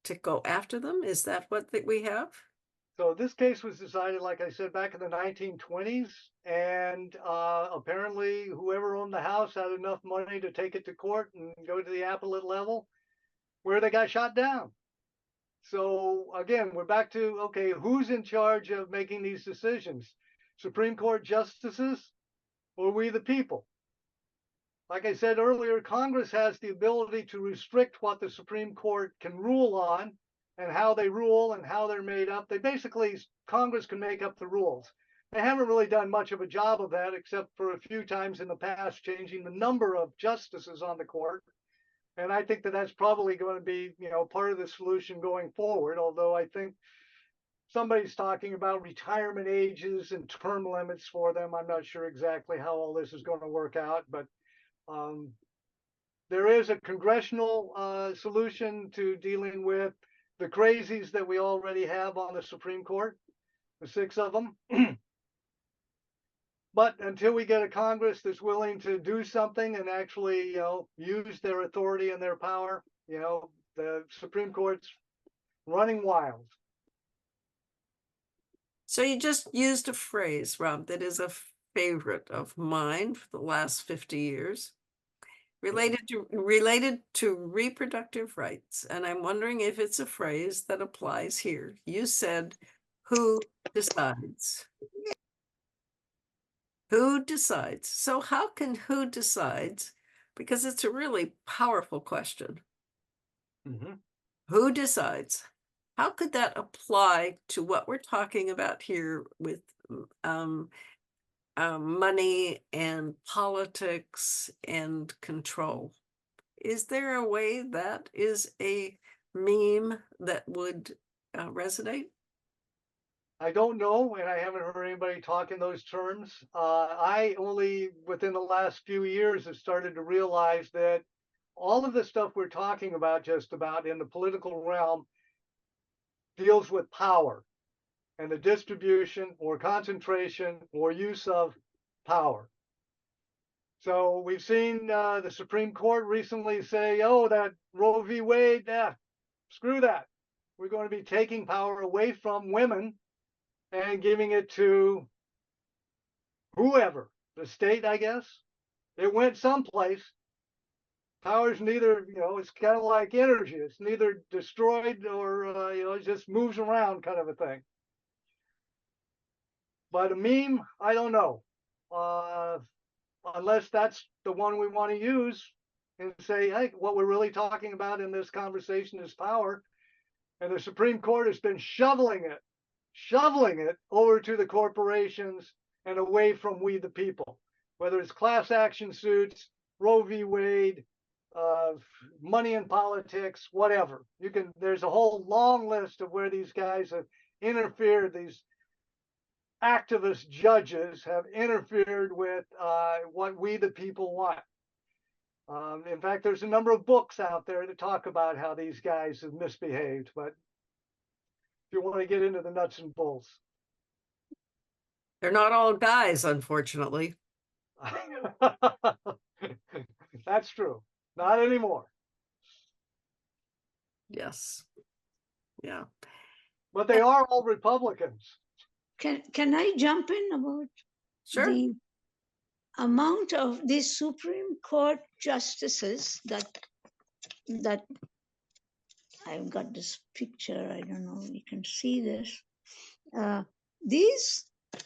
to go after them? Is that what we have? So this case was decided, like I said, back in the 1920s, and apparently whoever owned the house had enough money to take it to court and go to the appellate level, where they got shot down. So again, we're back to, okay, who's in charge of making these decisions? Supreme Court justices or we the people? Like I said earlier, Congress has the ability to restrict what the Supreme Court can rule on and how they rule and how they're made up. Congress can make up the rules. They haven't really done much of a job of that, except for a few times in the past, changing the number of justices on the court. And I think that that's probably going to be, part of the solution going forward. Although I think somebody's talking about retirement ages and term limits for them. I'm not sure exactly how all this is going to work out, but there is a congressional solution to dealing with the crazies that we already have on the Supreme Court, the 6 of them. But until we get a Congress that's willing to do something and actually, use their authority and their power, the Supreme Court's running wild. So you just used a phrase, Rob, that is a favorite of mine for the last 50 years, related to reproductive rights. And I'm wondering if it's a phrase that applies here. You said, who decides? Who decides? So how can who decides? Because it's a really powerful question. Mm-hmm. Who decides? How could that apply to what we're talking about here with money and politics and control? Is there a way that is a meme that would resonate? I don't know, and I haven't heard anybody talk in those terms. I only, within the last few years, have started to realize that all of the stuff we're talking about, just about in the political realm, deals with power and the distribution or concentration or use of power. So we've seen the Supreme Court recently say, oh, that Roe v. Wade, screw that. We're going to be taking power away from women and giving it to whoever, the state, I guess. It went someplace. Power's neither, it's kind of like energy. It's neither destroyed or, it just moves around kind of a thing. But a meme, I don't know. Unless that's the one we want to use and say, hey, what we're really talking about in this conversation is power. And the Supreme Court has been shoveling it over to the corporations and away from we the people, whether it's class action suits, Roe v. Wade, money in politics, whatever. There's a whole long list of where these guys have interfered, these activist judges have interfered with what we the people want. In fact, there's a number of books out there that talk about how these guys have misbehaved, but if you want to get into the nuts and bolts. They're not all guys, unfortunately. That's true. Not anymore. Yes. Yeah. But they are all Republicans. Can I jump in about the amount of these Supreme Court justices that I've got this picture, I don't know if you can see this.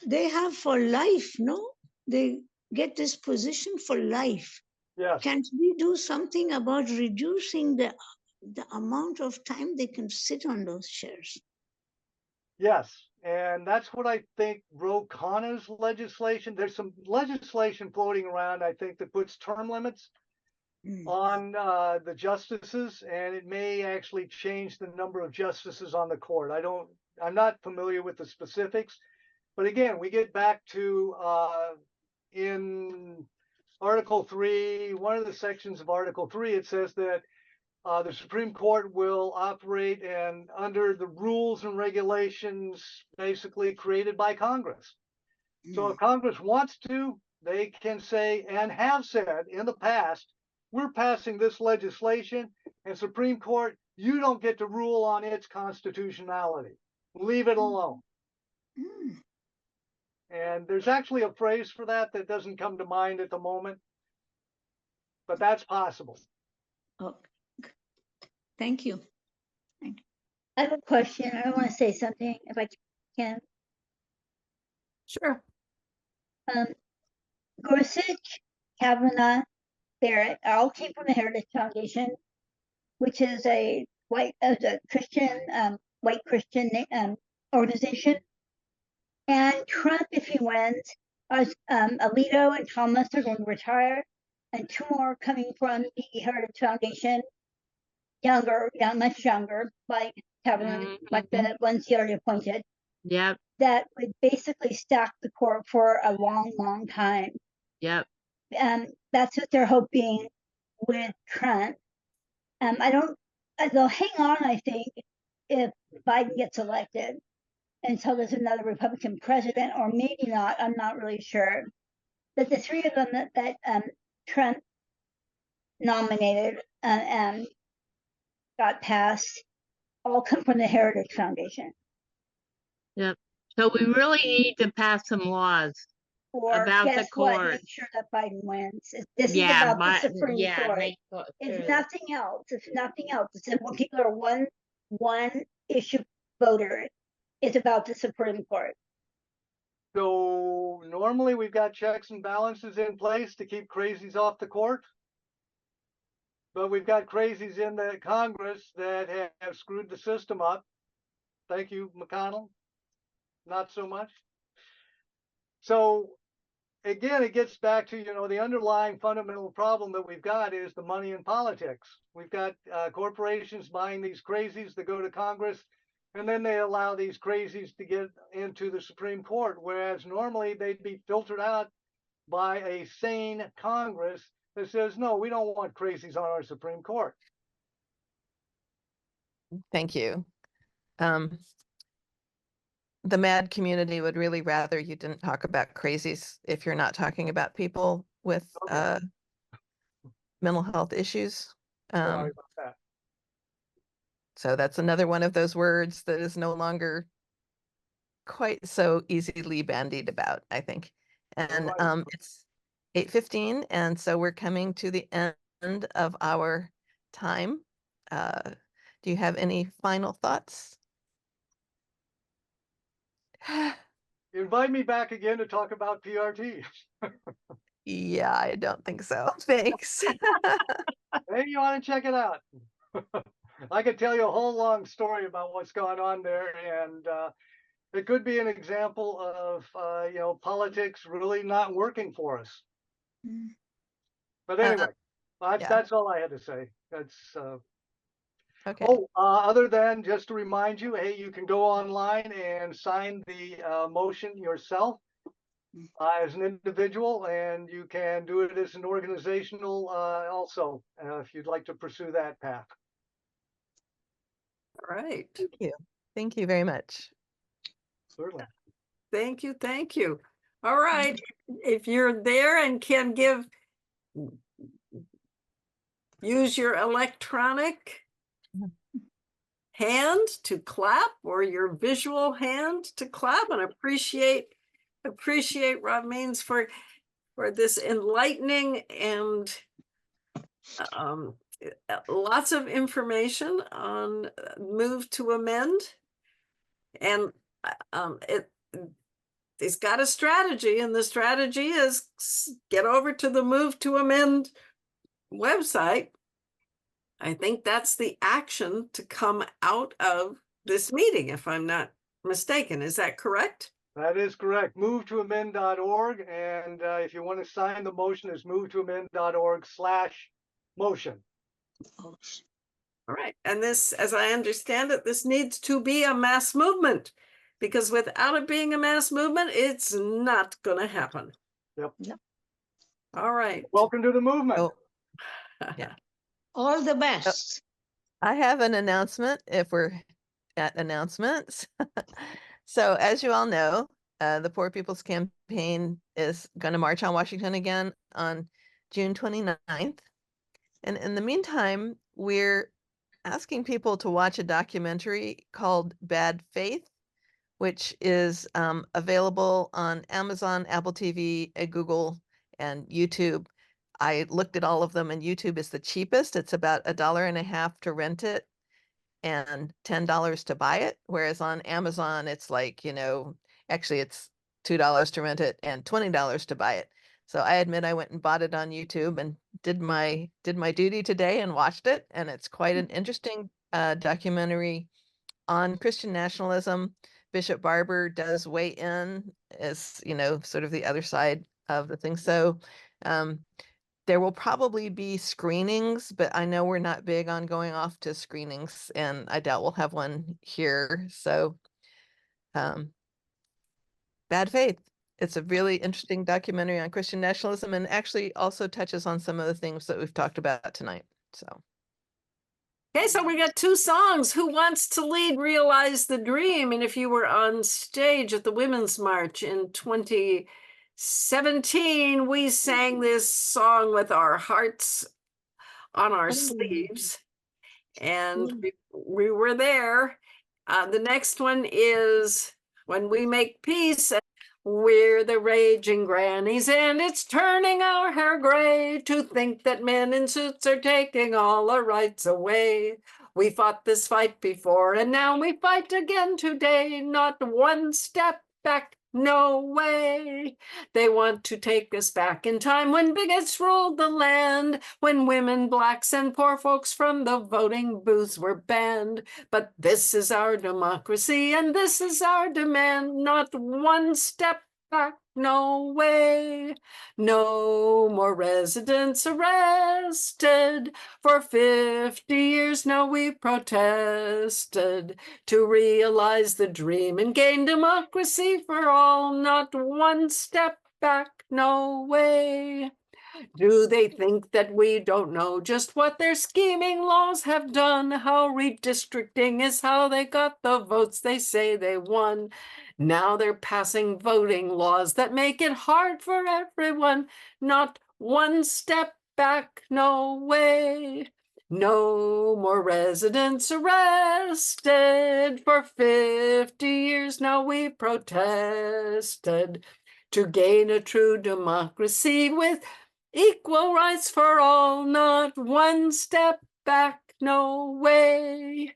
They have for life, no? They get this position for life. Yes. Can't we do something about reducing the amount of time they can sit on those chairs? Yes, and that's what I think Ro Khanna's legislation, there's some legislation floating around, I think, that puts term limits on the justices, and it may actually change the number of justices on the court. I'm not familiar with the specifics, but again, we get back to in Article 3, one of the sections of Article 3, it says that the Supreme Court will operate and under the rules and regulations basically created by Congress. So if Congress wants to, they can say and have said in the past, we're passing this legislation, and Supreme Court, you don't get to rule on its constitutionality. Leave it alone. And there's actually a phrase for that doesn't come to mind at the moment, but that's possible. Oh, thank you. I have a question. I want to say something if I can. Sure. Gorsuch, Kavanaugh, Barrett all came from the Heritage Foundation, which is a white Christian organization. And Trump, if he wins, Alito and Thomas are going to retire, and two more coming from the Heritage Foundation, much younger, like Kavanaugh, like the ones he already appointed. Yep. That would basically stack the court for a long, long time. Yep. That's what they're hoping with Trump. They'll hang on, I think, if Biden gets elected until there's another Republican president, or maybe not. I'm not really sure. that the three of them that Trump nominated got passed all come from the Heritage Foundation. Yep. So we really need to pass some laws Or about the guess what? court. Make sure that Biden wins. This Yeah, is about the but Supreme yeah, Court. make sure. It's nothing else. It's nothing else. It's that when people are one issue voter, it's about the Supreme Court. So normally we've got checks and balances in place to keep crazies off the court. But we've got crazies in the Congress that have screwed the system up. Thank you, McConnell. Not so much. So again, it gets back to, the underlying fundamental problem that we've got is the money in politics. We've got corporations buying these crazies that go to Congress, and then they allow these crazies to get into the Supreme Court, whereas normally they'd be filtered out by a sane Congress that says, no, we don't want crazies on our Supreme Court. Thank you. The MAD community would really rather you didn't talk about crazies if you're not talking about people with mental health issues. Sorry about that. So that's another one of those words that is no longer quite so easily bandied about, I think. And it's 8:15, and so we're coming to the end of our time. Do you have any final thoughts? Invite me back again to talk about PRT. Yeah, I don't think so. Thanks. Hey, you want to check it out? I could tell you a whole long story about what's going on there, and it could be an example of politics really not working for us. But anyway, that's all I had to say. That's okay. Oh, other than just to remind you, hey, you can go online and sign the motion yourself as an individual, and you can do it as an organizational also, if you'd like to pursue that path. All right. Thank you. Thank you very much. Certainly. Thank you. Thank you. All right. If you're there and can use your electronic hand to clap or your visual hand to clap, and appreciate Rob Means for this enlightening and lots of information on move to amend. And it's got a strategy, and the strategy is get over to the Move to Amend website. I think that's the action to come out of this meeting, if I'm not mistaken. Is that correct? That is correct. MoveToAmend.org. And if you want to sign the motion, it's MoveToAmend.org/motion. All right. And this, as I understand it, this needs to be a mass movement, because without it being a mass movement, it's not going to happen. Yep. All right. Welcome to the movement. Oh, yeah. All the best. I have an announcement if we're at announcements. So as you all know, the Poor People's Campaign is going to march on Washington again on June 29th. And in the meantime, we're asking people to watch a documentary called Bad Faith, which is available on Amazon, Apple TV, Google, and YouTube. I looked at all of them, and YouTube is the cheapest. It's about $1.50 to rent it and $10 to buy it. Whereas on Amazon, it's like, actually it's $2 to rent it and $20 to buy it. So I admit I went and bought it on YouTube and did my duty today and watched it. And it's quite an interesting documentary on Christian nationalism. Bishop Barber does weigh in as, sort of the other side of the thing. So there will probably be screenings, but I know we're not big on going off to screenings, and I doubt we'll have one here. So Bad Faith. It's a really interesting documentary on Christian nationalism, and actually also touches on some of the things that we've talked about tonight. So. Okay, so we got two songs. Who wants to lead Realize the Dream? And if you were on stage at the Women's March in 2016, 17, we sang this song with our hearts on our sleeves, and we were there. The next one is When We Make Peace. We're the raging grannies, and it's turning our hair gray to think that men in suits are taking all our rights away. We fought this fight before, and now we fight again today. Not one step back, no way. They want to take us back in time when bigots ruled the land, when women, blacks, and poor folks from the voting booths were banned. But this is our democracy, and this is our demand. Not one step back, no way. No more residents arrested. For 50 years now we protested to realize the dream and gain democracy for all. Not one step back, no way. Do they think that we don't know just what their scheming laws have done? How redistricting is how they got the votes they say they won. Now they're passing voting laws that make it hard for everyone. Not one step back, no way. No more residents arrested. For 50 years now we protested to gain a true democracy with equal rights for all. Not one step back, no way.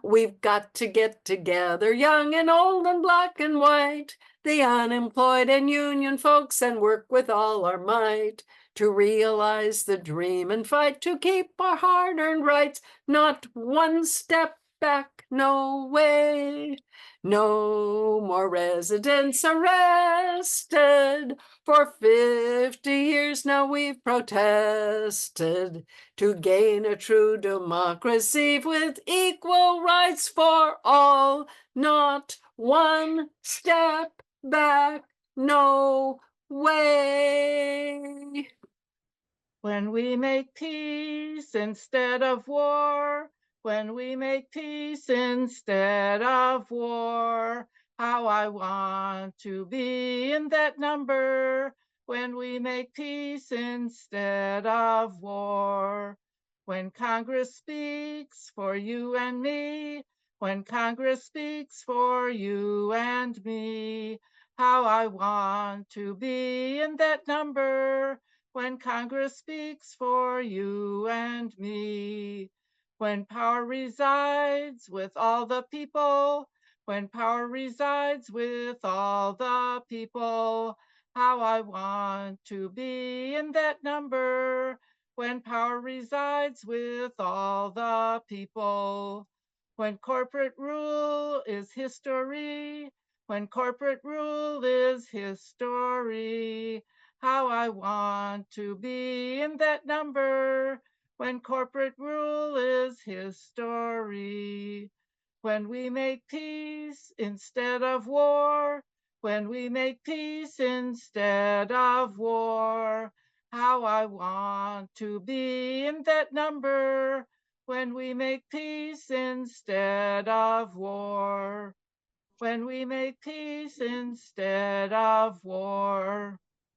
We've got to get together, young and old and black and white, the unemployed and union folks, and work with all our might to realize the dream and fight to keep our hard-earned rights. Not one step back, no way. No more residents arrested. For 50 years now we've protested to gain a true democracy with equal rights for all. Not one step back, no way. When we make peace instead of war, when we make peace instead of war, how I want to be in that number. When we make peace instead of war, when Congress speaks for you and me, when Congress speaks for you and me, how I want to be in that number. When Congress speaks for you and me, when power resides with all the people, when power resides with all the people, how I want to be in that number. When power resides with all the people, when corporate rule is history, when corporate rule is history, how I want to be in that number. When corporate rule is history, when we make peace instead of war, when we make peace instead of war, how I want to be in that number. When we make peace instead of war, when we make peace instead of war.